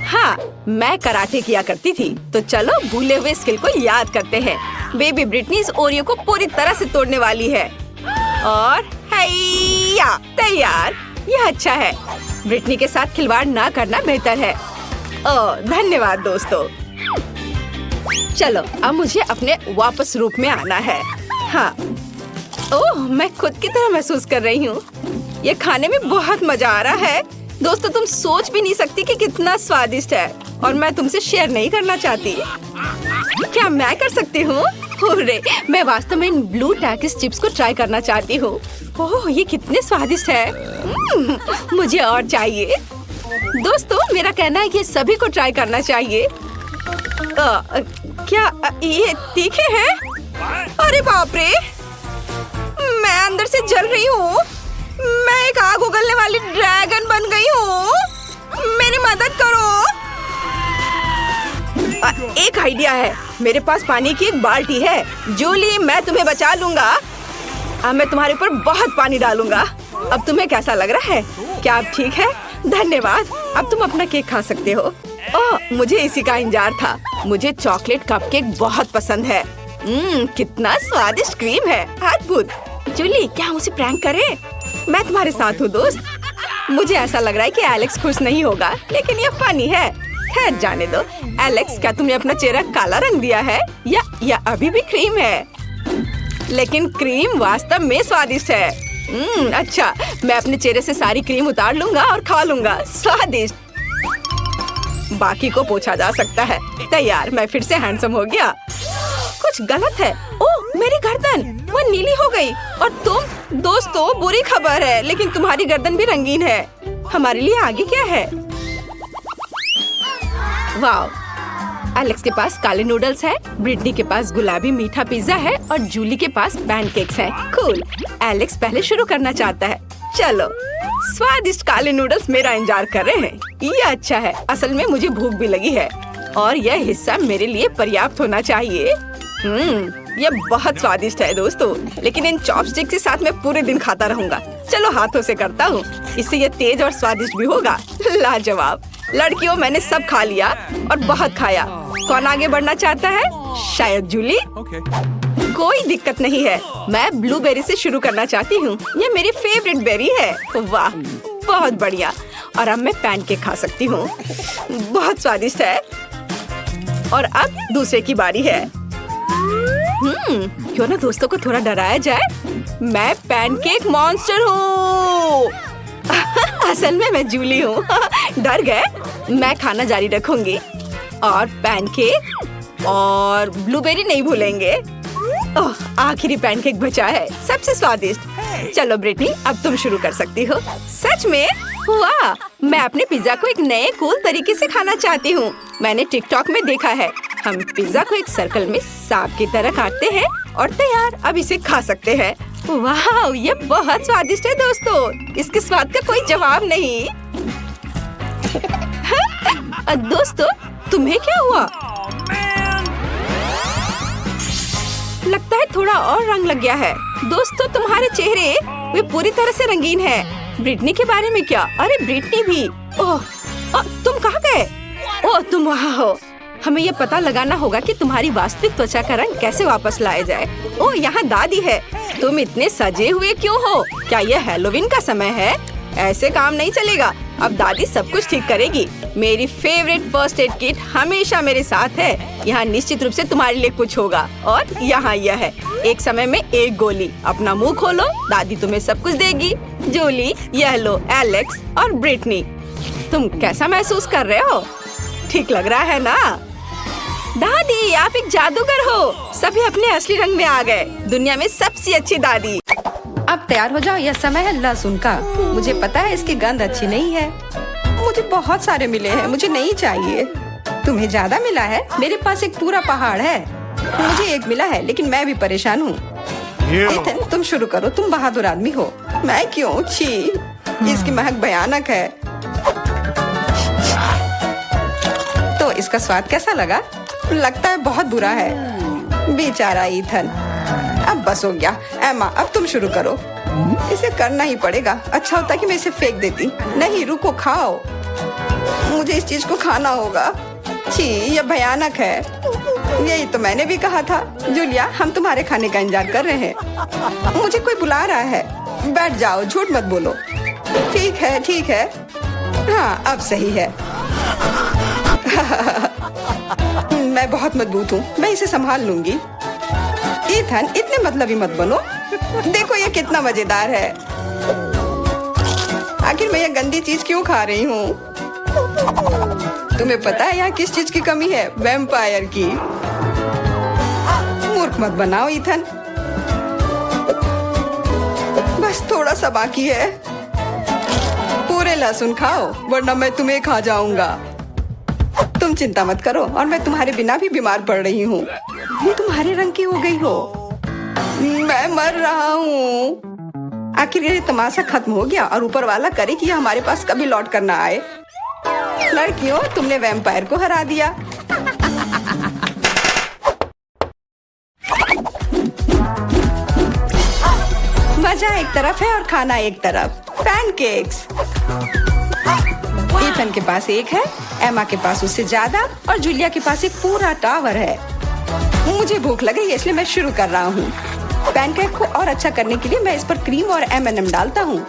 हाँ, मैं कराटे किया करती थी, तो चलो भूले हुए स्किल को याद करते हैं। बेबी ब्रिटनी इस ओरियो को पूरी तरह से तोड़ने वाली है। और हैया, तैयार। यह अच्छा है। ब्रिटनी के साथ खिलवाड़ ना करना बेहतर है। ओह, धन्यवाद दोस्तों। चलो अब मुझे अपने वापस रूप में आना है। हाँ, ओह, मैं खुद की तरह महसूस कर रही हूँ। ये खाने में बहुत मजा आ रहा है। दोस्तों, तुम सोच भी नहीं सकती कि कितना स्वादिष्ट है, और मैं तुमसे शेयर नहीं करना चाहती। क्या मैं कर सकती हूँ? अरे, मैं वास्तव में इन ब्लू टैकिस चिप्स को ट्राई करना चाहती हूँ। ओह, ये कितने स्वादिष्ट है। मुझे और चाहिए। दोस्तों मेरा कहना है कि सभी को ट्राई करना चाहिए। क्या ये तीखे हैं? अरे बाप रे, मैं अंदर से जल रही हूँ। मैं एक आग उगलने वाली ड्रैगन बन गई हूँ। मेरी मदद करो। एक आइडिया है, मेरे पास पानी की एक बाल्टी है। जूली, मैं तुम्हें बचा लूंगा। अब मैं तुम्हारे ऊपर बहुत पानी डालूंगा। अब तुम्हें कैसा लग रहा है? क्या अब ठीक है? धन्यवाद। अब तुम अपना केक खा सकते हो। ओह, मुझे इसी का इंतजार था। मुझे चॉकलेट कपकेक बहुत पसंद है। कितना स्वादिष्ट क्रीम है, अद्भुत। जूली, क्या हम उसे प्रैंक करें? मैं तुम्हारे साथ हूँ दोस्त। मुझे ऐसा लग रहा है कि एलेक्स खुश नहीं होगा, लेकिन ये फनी है। खैर जाने दो। एलेक्स, क्या तुमने अपना चेहरा काला रंग दिया है या अभी भी क्रीम है? लेकिन क्रीम वास्तव में स्वादिष्ट है। अच्छा, मैं अपने चेहरे से सारी क्रीम उतार लूंगा और खा लूंगा। स्वादिष्ट। बाकी को पूछा जा सकता है। तैयार, मैं फिर से हैंडसम हो गया। कुछ गलत है। ओह, मेरी गर्दन वो नीली हो गई। और तुम? दोस्तों, बुरी खबर है, लेकिन तुम्हारी गर्दन भी रंगीन है। हमारे लिए आगे क्या है? वाह, एलेक्स के पास काले नूडल्स है, ब्रिटनी के पास गुलाबी मीठा पिज्जा है और जूली के पास पैनकेक्स हैं। कूल। एलेक्स पहले शुरू करना चाहता है। चलो, स्वादिष्ट काले नूडल्स मेरा इंतजार कर रहे हैं। ये अच्छा है। असल में मुझे भूख भी लगी है और यह हिस्सा मेरे लिए पर्याप्त होना चाहिए। ये बहुत स्वादिष्ट है दोस्तों, लेकिन इन चॉपस्टिक के साथ मैं पूरे दिन खाता रहूंगा। चलो हाथों से करता हूँ, इससे ये तेज और स्वादिष्ट भी होगा। लाजवाब। लड़कियों, मैंने सब खा लिया और बहुत खाया। कौन आगे बढ़ना चाहता है? शायद जूली। कोई दिक्कत नहीं है, मैं ब्लूबेरी से शुरू करना चाहती हूँ। ये मेरी फेवरेट बेरी है। वाह, बहुत बढ़िया। और अब मैं पैनकेक खा सकती हूँ। बहुत स्वादिष्ट है। और अब दूसरे की बारी है। क्यों ना दोस्तों को थोड़ा डराया जाए। मैं पैनकेक मॉन्स्टर हूँ। असल में मैं जूली हूँ। डर गए? मैं खाना जारी रखूंगी और पैनकेक और ब्लूबेरी नहीं भूलेंगे। ओह, आखिरी पैनकेक बचा है, सबसे स्वादिष्ट। चलो ब्रिटनी, अब तुम शुरू कर सकती हो। सच में? वाह, मैं अपने पिज्जा को एक नए कूल तरीके से खाना चाहती हूँ। मैंने टिकटॉक में देखा है। हम पिज्जा को एक सर्कल में सांप की तरह काटते हैं और तैयार। अब इसे खा सकते हैं। वाह, ये बहुत स्वादिष्ट है दोस्तों। इसके स्वाद का कोई जवाब नहीं। दोस्तों, तुम्हें क्या हुआ? लगता है थोड़ा और रंग लग गया है। दोस्तों, तुम्हारे चेहरे वे पूरी तरह से रंगीन है। ब्रिटनी के बारे में क्या? अरे ब्रिटनी भी। ओह, तुम कहाँ गए? ओह, तुम वहाँ हो। हमें ये पता लगाना होगा कि तुम्हारी वास्तविक त्वचा का रंग कैसे वापस लाया जाए। ओह, यहाँ दादी है। तुम इतने सजे हुए क्यों हो? क्या यह हैलोवीन का समय है? ऐसे काम नहीं चलेगा। अब दादी सब कुछ ठीक करेगी। मेरी फेवरेट फर्स्ट एड किट हमेशा मेरे साथ है। यहाँ निश्चित रूप से तुम्हारे लिए कुछ होगा। और यहाँ यह है, एक समय में एक गोली। अपना मुंह खोलो, दादी तुम्हें सब कुछ देगी। जूली, यह लो एलेक्स और ब्रिटनी। तुम कैसा महसूस कर रहे हो? ठीक लग रहा है ना? दादी, आप एक जादूगर हो। सभी अपने असली रंग में आ गए। दुनिया में सबसे अच्छी दादी। अब तैयार हो जाओ, यह समय है लहसुन का। मुझे पता है इसकी गंध अच्छी नहीं है। मुझे बहुत सारे मिले हैं, मुझे नहीं चाहिए। तुम्हें ज्यादा मिला है? मेरे पास एक पूरा पहाड़ है। मुझे एक मिला है, लेकिन मैं भी परेशान हूँ। एथन, तुम शुरू करो, तुम बहादुर आदमी हो। मैं क्यों? छी, इसकी महक भयानक है। तो इसका स्वाद कैसा लगा? लगता है बहुत बुरा है। बेचारा ईथन। अब बस हो गया। एमा, अब तुम शुरू करो। इसे करना ही पड़ेगा। अच्छा होता कि मैं इसे फेंक देती। नहीं, रुको, खाओ। मुझे इस चीज को खाना होगा। छी, यह भयानक है। यही तो मैंने भी कहा था। जूलिया, हम तुम्हारे खाने का इंतजार कर रहे हैं। मुझे कोई बुला रहा है। बैठ जाओ, झूठ मत बोलो। ठीक है, ठीक है। हाँ, अब सही है। मैं बहुत मजबूत हूँ, मैं इसे संभाल लूंगी। ईथन, इतने मतलबी मत बनो। देखो ये कितना मजेदार है। आखिर मैं ये गंदी चीज क्यों खा रही हूँ? तुम्हें पता है यहाँ किस चीज की कमी है? वैम्पायर की। मूर्ख मत बनाओ ईथन। बस थोड़ा सा बाकी है। पूरे लहसुन खाओ वरना मैं तुम्हें खा जाऊंगा। तुम चिंता मत करो और मैं तुम्हारे बिना भी बीमार पड़ रही हूँ। तुम्हारे रंग की हो गई हो। मैं मर रहा हूँ। आखिर ये तमाशा खत्म हो गया और ऊपर वाला करे कि ये हमारे पास कभी लौट कर ना आए। लड़कियों, तुमने वैम्पायर को हरा दिया। मजा एक तरफ है और खाना एक तरफ। पैनकेक्स। ईथन के पास एक है, एमा के पास उससे ज्यादा और जूलिया के पास एक पूरा टावर है। मुझे भूख लगी इसलिए मैं शुरू कर रहा हूँ। पैनकेक को और अच्छा करने के लिए मैं इस पर क्रीम और M&M डालता हूँ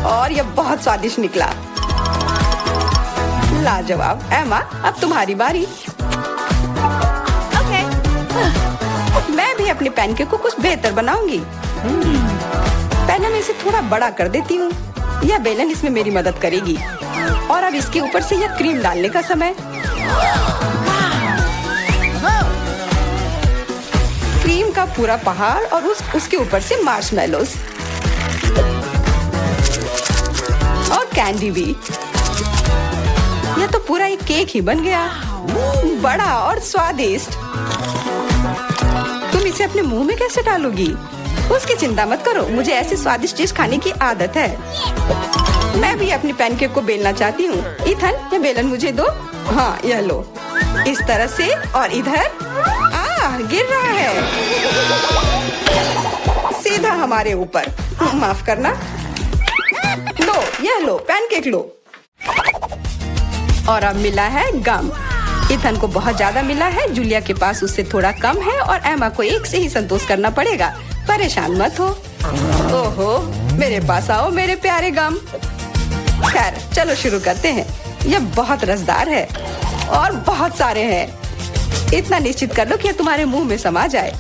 और यह बहुत स्वादिष्ट निकला। लाजवाब। एमा, अब तुम्हारी बारी। मैं भी अपने पैनकेक को कुछ बेहतर बनाऊंगी। पहले मैं इसे थोड़ा बड़ा कर देती हूँ। यह बेलन इसमें मेरी मदद करेगी। और अब इसके ऊपर से यह क्रीम डालने का समय। क्रीम का पूरा पहाड़ और उसके ऊपर से मार्शमेलोस और कैंडी भी। यह तो पूरा एक केक ही बन गया, बड़ा और स्वादिष्ट। तुम इसे अपने मुंह में कैसे डालोगी? उसकी चिंता मत करो, मुझे ऐसी स्वादिष्ट चीज खाने की आदत है। मैं भी अपनी पैनकेक को बेलना चाहती हूँ। ईथन, यह बेलन मुझे दो। हाँ, यह लो। इस तरह से और इधर। गिर रहा है सीधा हमारे ऊपर। माफ करना। लो, यह लो, पैनकेक लो। और अब मिला है गम। ईथन को बहुत ज्यादा मिला है, जूलिया के पास उससे थोड़ा कम है और एमा को एक से ही संतोष करना पड़ेगा। परेशान मत हो। ओहो, मेरे पास आओ मेरे प्यारे गम। खैर, चलो शुरू करते हैं। यह बहुत रसदार है और बहुत सारे हैं। इतना निश्चित कर लो कि यह तुम्हारे मुंह में समा जाए।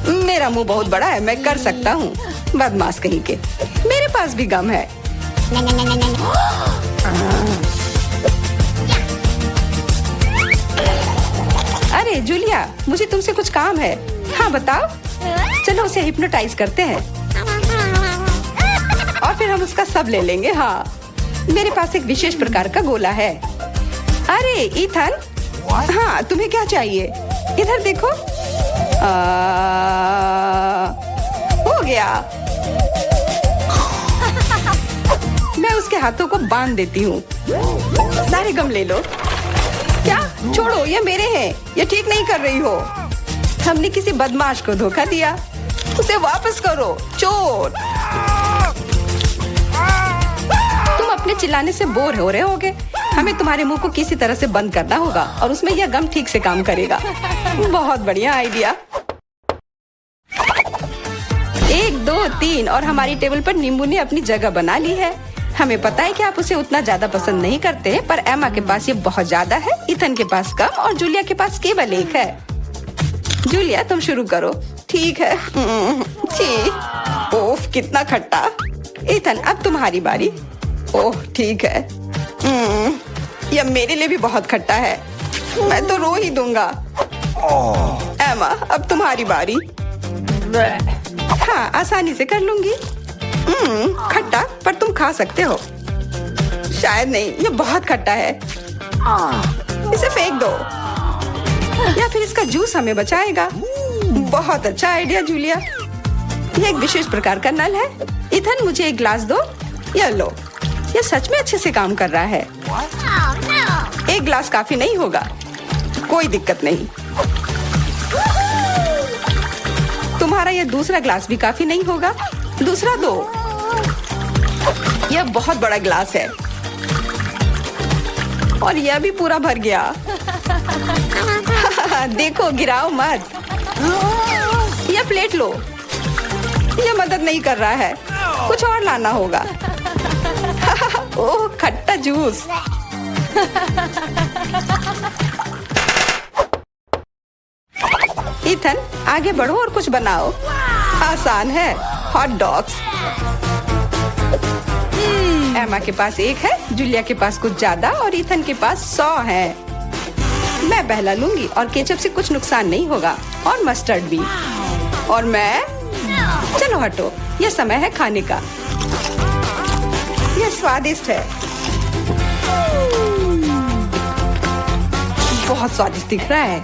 मेरा मुंह बहुत बड़ा है, मैं कर सकता हूँ। बदमाश कहीं के। मेरे पास भी गम है। अरे जूलिया, मुझे तुमसे कुछ काम है। हाँ बताओ। चलो उसे हिप्नोटाइज करते हैं और फिर हम उसका सब ले लेंगे। हाँ, मेरे पास एक विशेष प्रकार का गोला है। अरे ईथन, हाँ तुम्हें क्या चाहिए? इधर देखो। हो गया। मैं उसके हाथों को बांध देती हूँ। सारे गम ले लो। क्या? छोड़ो, ये मेरे हैं। ये ठीक नहीं कर रही हो। हमने किसी बदमाश को धोखा दिया। उसे वापस करो, चोर। तुम अपने चिल्लाने से बोर हो रहे होगे। हमें तुम्हारे मुंह को किसी तरह से बंद करना होगा और उसमें यह गम ठीक से काम करेगा। बहुत बढ़िया आइडिया। 1, 2, 3 और हमारी टेबल पर नींबू ने अपनी जगह बना ली है। हमें पता है कि आप उसे उतना ज्यादा पसंद नहीं करते, पर एमा के पास ये बहुत ज्यादा है, ईथन के पास कम और जूलिया के पास केवल एक है। जूलिया, तुम शुरू करो। ठीक है। ओह, कितना खट्टा। ईथन, अब तुम्हारी बारी। ओह, ठीक है। यह मेरे लिए भी बहुत खट्टा है। मैं तो रो ही दूंगा। एमा, अब तुम्हारी बारी। हाँ, आसानी से कर लूंगी। खट्टा, पर तुम खा सकते हो। शायद नहीं, ये बहुत खट्टा है। इसे फेंक दो या फिर इसका जूस हमें बचाएगा। बहुत अच्छा आइडिया जूलिया। यह एक विशेष प्रकार का नल है। ईथन, मुझे एक ग्लास दो। यह लो। यह सच में अच्छे से काम कर रहा है। एक ग्लास काफी नहीं होगा। कोई दिक्कत नहीं। तुम्हारा यह दूसरा ग्लास भी काफी नहीं होगा। दूसरा दो। यह बहुत बड़ा ग्लास है और यह भी पूरा भर गया। देखो, गिराओ मत। यह प्लेट लो। यह मदद नहीं कर रहा है। कुछ और लाना होगा। ओह, खट्टा जूस। ईथन, आगे बढ़ो और कुछ बनाओ। आसान है। Hot dogs. एमा के पास एक है, जूलिया के पास कुछ ज्यादा और ईथन के पास 100 है। मैं पहला लूंगी और केचप से कुछ नुकसान नहीं होगा और मस्टर्ड भी। और मैं। चलो हटो, यह समय है खाने का। यह स्वादिष्ट है। बहुत स्वादिष्ट दिख रहा है।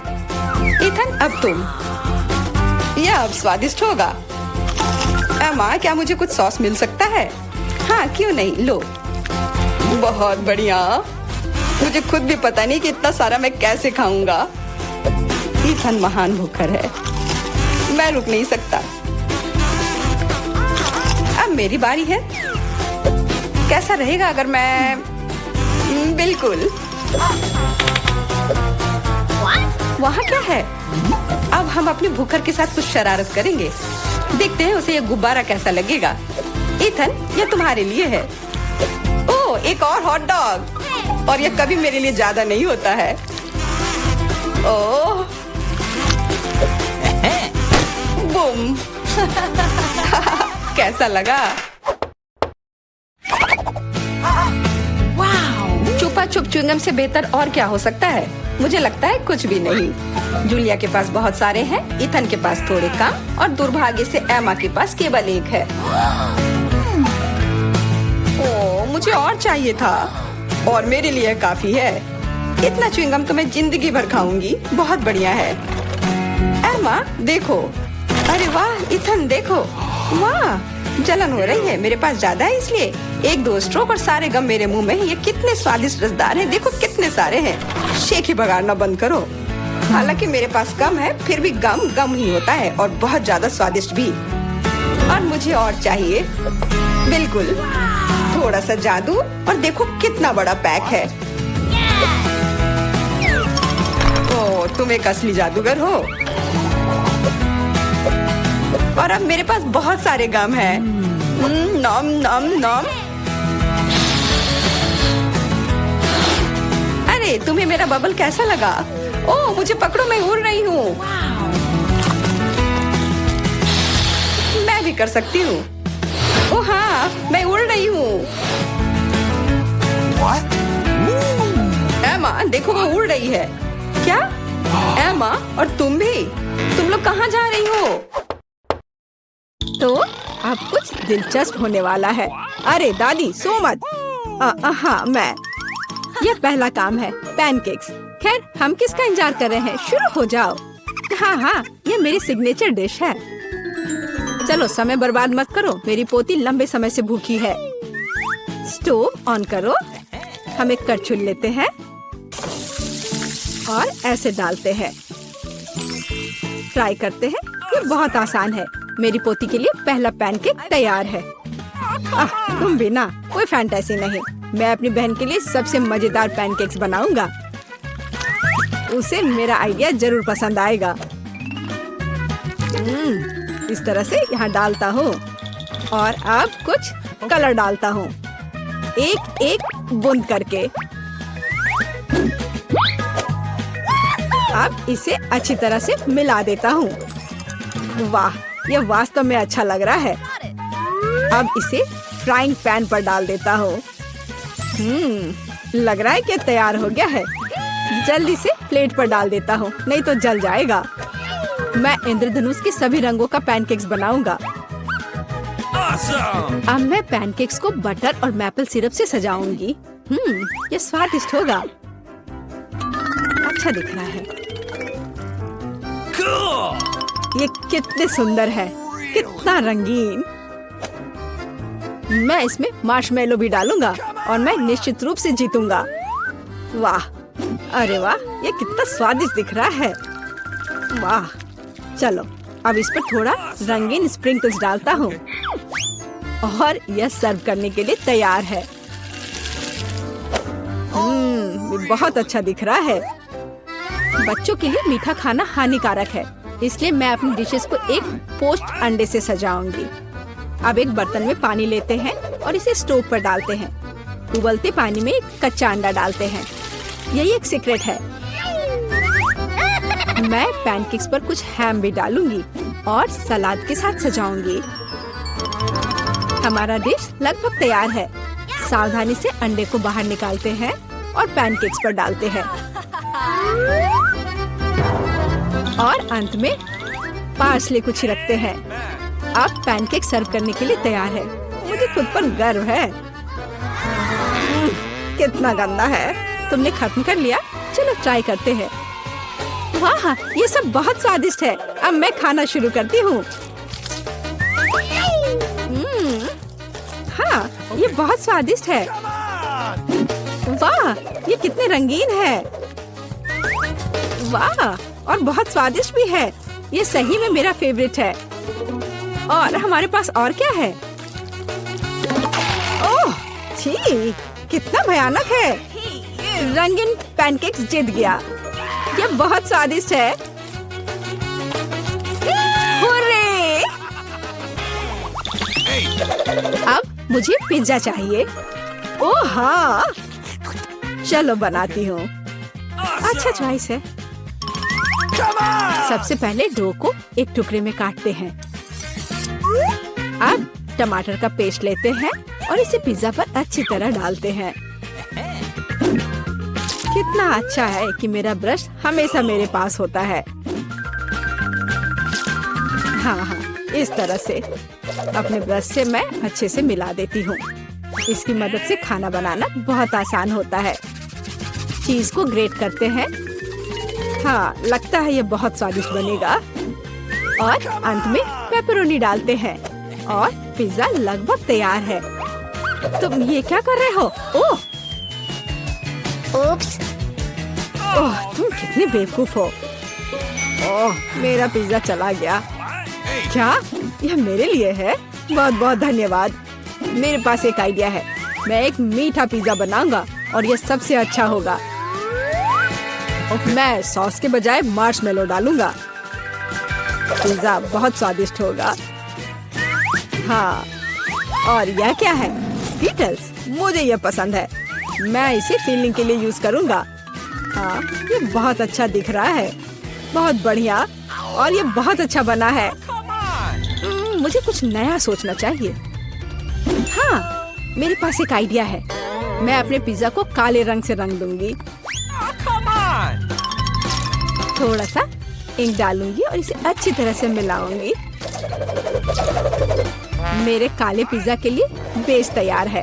इथन, अब तुम। यह अब स्वादिष्ट होगा। एमा, क्या मुझे कुछ सॉस मिल सकता है? हाँ, क्यों नहीं, लो। बहुत बढ़िया। मुझे खुद भी पता नहीं कि इतना सारा मैं कैसे खाऊंगा। इथन महान भूखर है, मैं रुक नहीं सकता। अब मेरी बारी है। कैसा रहेगा अगर मैं बिल्कुल। वहाँ क्या है? अब हम अपने भूखर के साथ कुछ शरारत करेंगे। देखते हैं उसे यह गुब्बारा कैसा लगेगा। इथन, यह तुम्हारे लिए है। ओह, एक और हॉट डॉग। और यह कभी मेरे लिए ज्यादा नहीं होता है। ओह, बूम। कैसा लगा? छुपा छुप च्युइंगम से बेहतर और क्या हो सकता है? मुझे लगता है कुछ भी नहीं। जूलिया के पास बहुत सारे हैं, इथन के पास थोड़े कम और दुर्भाग्य से एमा के पास केवल एक है। ओह, मुझे और चाहिए था और मेरे लिए काफी है। इतना च्युइंगम तो मैं जिंदगी भर खाऊंगी। बहुत बढ़िया है। एमा, देखो। अरे वाह, इथन देखो। वाह, जलन हो रही है। मेरे पास ज्यादा है इसलिए 1-2 स्ट्रोक और सारे गम मेरे मुंह में हैं। ये कितने स्वादिष्ट रसदार हैं। देखो कितने सारे हैं। शेख ही बगाड़ना बंद करो। हालांकि मेरे पास कम है, फिर भी गम गम ही होता है और बहुत ज्यादा स्वादिष्ट भी। और मुझे और चाहिए। बिल्कुल, थोड़ा सा जादू और देखो कितना बड़ा पैक है। ओह, तुम एक असली जादूगर हो। और अब मेरे पास बहुत सारे गम हैं। नॉम नॉम नॉम। अरे, तुम्हें मेरा बबल कैसा लगा? ओह, मुझे पकड़ो, मैं उड़ रही हूँ। मैं भी कर सकती हूँ। ओह हाँ, मैं उड़ रही हूँ। एमा, देखो वो उड़ रही है। क्या? एमा, और तुम भी? तुम लोग कहाँ जा रही हो? तो अब कुछ दिलचस्प होने वाला है। अरे दादी, सो मत। हाँ, मैं। यह पहला काम है, पैनकेक्स। खैर, हम किसका इंतजार कर रहे हैं? शुरू हो जाओ। हाँ, ये मेरी सिग्नेचर डिश है। चलो, समय बर्बाद मत करो। मेरी पोती लंबे समय से भूखी है। स्टोव ऑन करो। हम एक करछुल लेते हैं और ऐसे डालते हैं। ट्राई करते हैं। ये बहुत आसान है। मेरी पोती के लिए पहला पैनकेक तैयार है। तुम भी ना, कोई फैंटेसी नहीं। मैं अपनी बहन के लिए सबसे मजेदार पैनकेक्स बनाऊंगा। उसे मेरा आइडिया जरूर पसंद आएगा। इस तरह से यहाँ डालता हूँ और अब कुछ कलर डालता हूँ, एक एक बूंद करके। अब इसे अच्छी तरह से मिला देता हूँ। वाह, यह वास्तव में अच्छा लग रहा है। अब इसे फ्राइंग पैन पर डाल देता हूँ। लग रहा है कि तैयार हो गया है। जल्दी से प्लेट पर डाल देता हूँ, नहीं तो जल जाएगा। मैं इंद्रधनुष के सभी रंगों का पैनकेक्स बनाऊंगा। Awesome! अब मैं पैनकेक्स को बटर और मैपल सिरप से सजाऊंगी। ये स्वादिष्ट होगा। अच्छा दिख रहा है। Cool! ये कितने सुंदर है, कितना रंगीन। मैं इसमें मार्शमेलो भी डालूंगा और मैं निश्चित रूप से जीतूंगा। वाह, अरे वाह, ये कितना स्वादिष्ट दिख रहा है। वाह, चलो अब इस पर थोड़ा रंगीन स्प्रिंकल्स डालता हूँ और यह सर्व करने के लिए तैयार है। बहुत अच्छा दिख रहा है। बच्चों के लिए मीठा खाना हानिकारक है, इसलिए मैं अपनी डिशेस को एक पोस्ट अंडे से सजाऊंगी। अब एक बर्तन में पानी लेते हैं और इसे स्टोव पर डालते हैं। उबलते पानी में एक कच्चा अंडा डालते हैं। यही एक सीक्रेट है। मैं पैनकेक्स पर कुछ हैम भी डालूंगी और सलाद के साथ सजाऊंगी। हमारा डिश लगभग तैयार है। सावधानी से अंडे को बाहर निकालते हैं और पैनकेक्स पर डालते हैं और अंत में पार्सले को छिड़कते हैं। अब पैनकेक सर्व करने के लिए तैयार है। मुझे खुद पर गर्व है। कितना गंदा है। तुमने खत्म कर लिया? चलो ट्राई करते हैं। वाह, ये सब बहुत स्वादिष्ट है। अब मैं खाना शुरू करती हूँ। हाँ, ये बहुत स्वादिष्ट है। वाह, ये कितने रंगीन है। वाह, और बहुत स्वादिष्ट भी है। ये सही में मेरा फेवरेट है। और हमारे पास और क्या है? ओह, छी, कितना भयानक है। रंगीन पैनकेक्स जीत गया। ये बहुत स्वादिष्ट है। हुर्रे! अब मुझे पिज्जा चाहिए। ओह हाँ, चलो बनाती हूँ। अच्छा चॉइस है। सबसे पहले डो को एक टुकड़े में काटते हैं। अब टमाटर का पेस्ट लेते हैं और इसे पिज्जा पर अच्छी तरह डालते हैं। कितना अच्छा है कि मेरा ब्रश हमेशा मेरे पास होता है। हाँ, इस तरह से अपने ब्रश से मैं अच्छे से मिला देती हूँ। इसकी मदद से खाना बनाना बहुत आसान होता है। चीज को ग्रेट करते हैं। हाँ, लगता है ये बहुत स्वादिष्ट बनेगा। और अंत में पेपरोनी डालते हैं और पिज्जा लगभग तैयार है। तुम ये क्या कर रहे हो? ओह, Oops. ओह, तुम कितने बेवकूफ हो। ओह, मेरा पिज्जा चला गया। क्या यह मेरे लिए है? बहुत बहुत धन्यवाद। मेरे पास एक आइडिया है। मैं एक मीठा पिज्जा बनाऊंगा और यह सबसे अच्छा होगा। मैं सॉस के बजाय मार्शमेलो डालूंगा। पिज्जा बहुत स्वादिष्ट होगा। हाँ, और यह क्या है? स्कीटल्स। मुझे यह पसंद है। मैं इसे फीलिंग के लिए यूज करूंगा। हाँ, ये बहुत अच्छा दिख रहा है। बहुत बढ़िया। और ये बहुत अच्छा बना है। मुझे कुछ नया सोचना चाहिए। हाँ, मेरे पास एक आइडिया है। मैं अपने पिज्जा को काले रंग से रंग दूंगी। थोड़ा सा इंक डालूंगी और इसे अच्छी तरह से मिलाऊंगी। मेरे काले पिज्जा के लिए बेस तैयार है।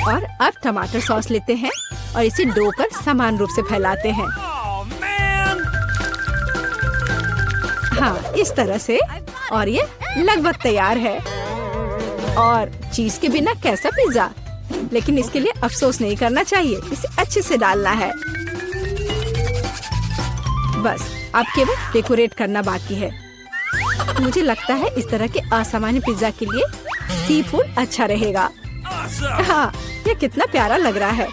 और अब टमाटर सॉस लेते हैं और इसे डो पर समान रूप से फैलाते हैं। हाँ, इस तरह से। और ये लगभग तैयार है। और चीज के बिना कैसा पिज्जा? लेकिन इसके लिए अफसोस नहीं करना चाहिए। इसे अच्छे से डालना है। बस अब केवल डेकोरेट करना बाकी है। मुझे लगता है इस तरह के असामान्य पिज्जा के लिए सी फूड अच्छा रहेगा। हाँ, ये कितना प्यारा लग रहा है।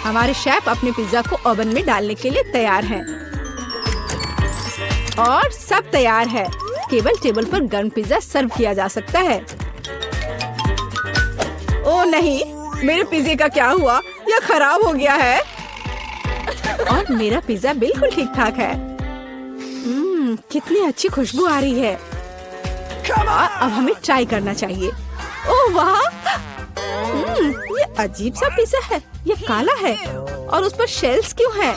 हमारे शेफ अपने पिज्जा को ओवन में डालने के लिए तैयार हैं। और सब तैयार है। केवल टेबल पर गर्म पिज्जा सर्व किया जा सकता है। ओह नहीं, मेरे पिज्जे का क्या हुआ? यह खराब हो गया है। और मेरा पिज्जा बिल्कुल ठीक ठाक है। कितनी अच्छी खुशबू आ रही है। अब हमें ट्राई करना चाहिए। ओह वाह, ये अजीब सा पिज्जा है। ये काला है और उस पर शेल्स क्यों हैं?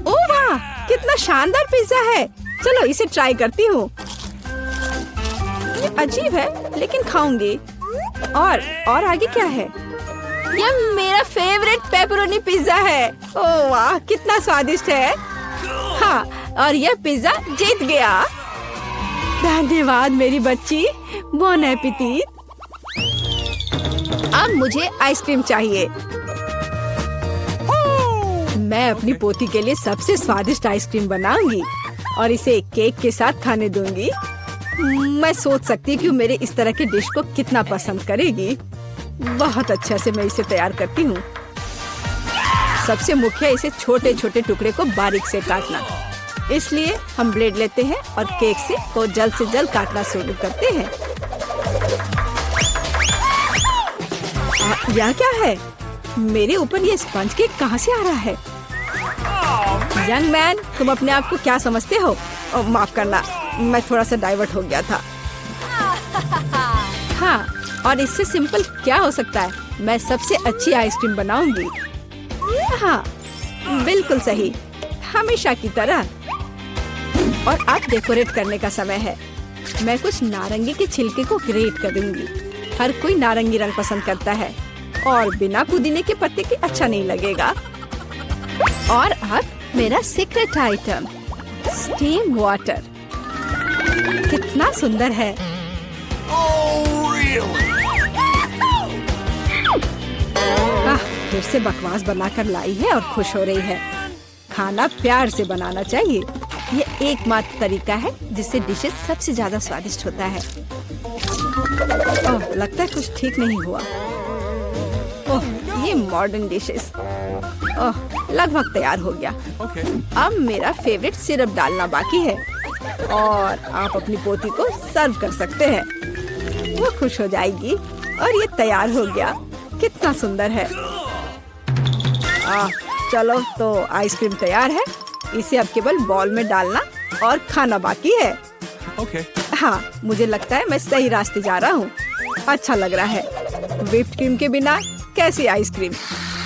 ओह वाह, कितना शानदार पिज्जा है। चलो इसे ट्राई करती हूँ। ये अजीब है लेकिन खाऊंगी। और आगे क्या है? यह मेरा फेवरेट पेपरोनी पिज्जा है। ओह वाह, कितना स्वादिष्ट है। हाँ, और यह पिज्जा जीत गया। धन्यवाद मेरी बच्ची। Bone appétit. अब मुझे आइसक्रीम चाहिए। मैं अपनी पोती के लिए सबसे स्वादिष्ट आइसक्रीम बनाऊंगी और इसे केक के साथ खाने दूंगी। मैं सोच सकती हूँ कि मेरे इस तरह के डिश को कितना पसंद करेगी। बहुत अच्छा से मैं इसे तैयार करती हूँ। सबसे मुख्य इसे छोटे छोटे टुकड़े को बारीक से काटना। इसलिए हम ब्लेड लेते हैं और केक को जल्द से जल्द काटना शुरू करते हैं। यह क्या है? मेरे ऊपर ये स्पंज केक कहाँ से आ रहा है? यंग मैन, तुम अपने आप को क्या समझते हो? माफ करना, मैं थोड़ा सा डाइवर्ट हो गया था। हाँ, और इससे सिंपल क्या हो सकता है? मैं सबसे अच्छी आइसक्रीम बनाऊंगी। हाँ, बिल्कुल सही, हमेशा की तरह। और अब डेकोरेट करने का समय है। मैं कुछ नारंगी के छिलके को ग्रेट कर दूंगी। हर कोई नारंगी रंग पसंद करता है और बिना पुदीने के पत्ते के अच्छा नहीं लगेगा। और अब मेरा सीक्रेट आइटम, स्टीम वाटर। कितना सुंदर है। फिर से बकवास बनाकर लाई है और खुश हो रही है। खाना प्यार से बनाना चाहिए। ये एकमात्र तरीका है जिससे डिशेस सबसे ज्यादा स्वादिष्ट होता है। ओह, लगता है कुछ ठीक नहीं हुआ। ओह, ये मॉडर्न डिशेस। ओह, लगभग तैयार हो गया। Okay. अब मेरा फेवरेट सिरप डालना बाकी है और आप अपनी पोती को सर्व कर सकते हैं। वो खुश हो जाएगी। और ये तैयार हो गया। कितना सुंदर है। चलो तो आइसक्रीम तैयार है। इसे अब केवल बॉल में डालना और खाना बाकी है। Okay. हाँ, मुझे लगता है मैं सही रास्ते जा रहा हूँ। अच्छा लग रहा है। व्हिप्ड क्रीम के बिना कैसी आइसक्रीम।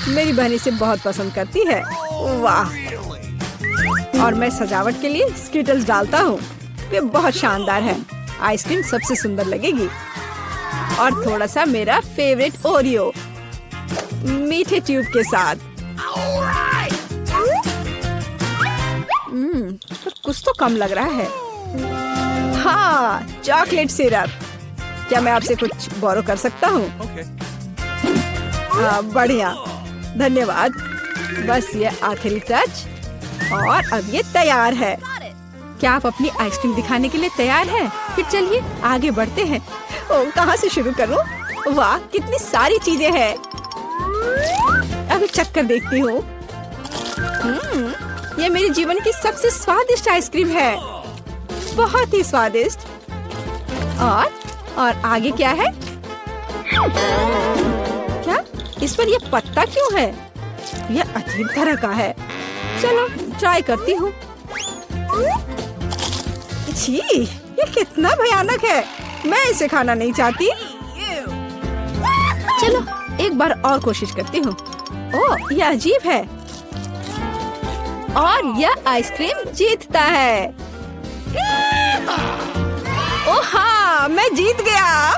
मेरी बहन इसे बहुत पसंद करती है। वाह। और मैं सजावट के लिए स्किटल्स डालता हूँ। ये बहुत शानदार है। आइसक्रीम सबसे सुंदर लगेगी। और थोड़ा सा मेरा फेवरेट ओरियो मीठे ट्यूब के साथ। तो कुछ तो कम लग रहा है। हाँ, चॉकलेट सिरप। क्या मैं आपसे कुछ बोरो कर सकता हूँ? Okay. बढ़िया, धन्यवाद। बस ये आखिरी टच और अब ये तैयार है। क्या आप अपनी आइसक्रीम दिखाने के लिए तैयार हैं? फिर चलिए आगे बढ़ते हैं। ओह, कहाँ से शुरू करूँ? वाह, कितनी सारी चीजें हैं। अभी चक्कर देखती हूँ। ये मेरे जीवन की सबसे स्वादिष्ट आइसक्रीम है। बहुत ही स्वादिष्ट। और आगे क्या है? क्या इस पर ये पत्ता क्यों है? ये अजीब तरह का है। चलो ट्राई करती हूँ। छी, ये कितना भयानक है। मैं इसे खाना नहीं चाहती। चलो एक बार और कोशिश करती हूँ। ओह, ये अजीब है। और यह आइसक्रीम जीतता है। ओह हाँ, मैं जीत गया।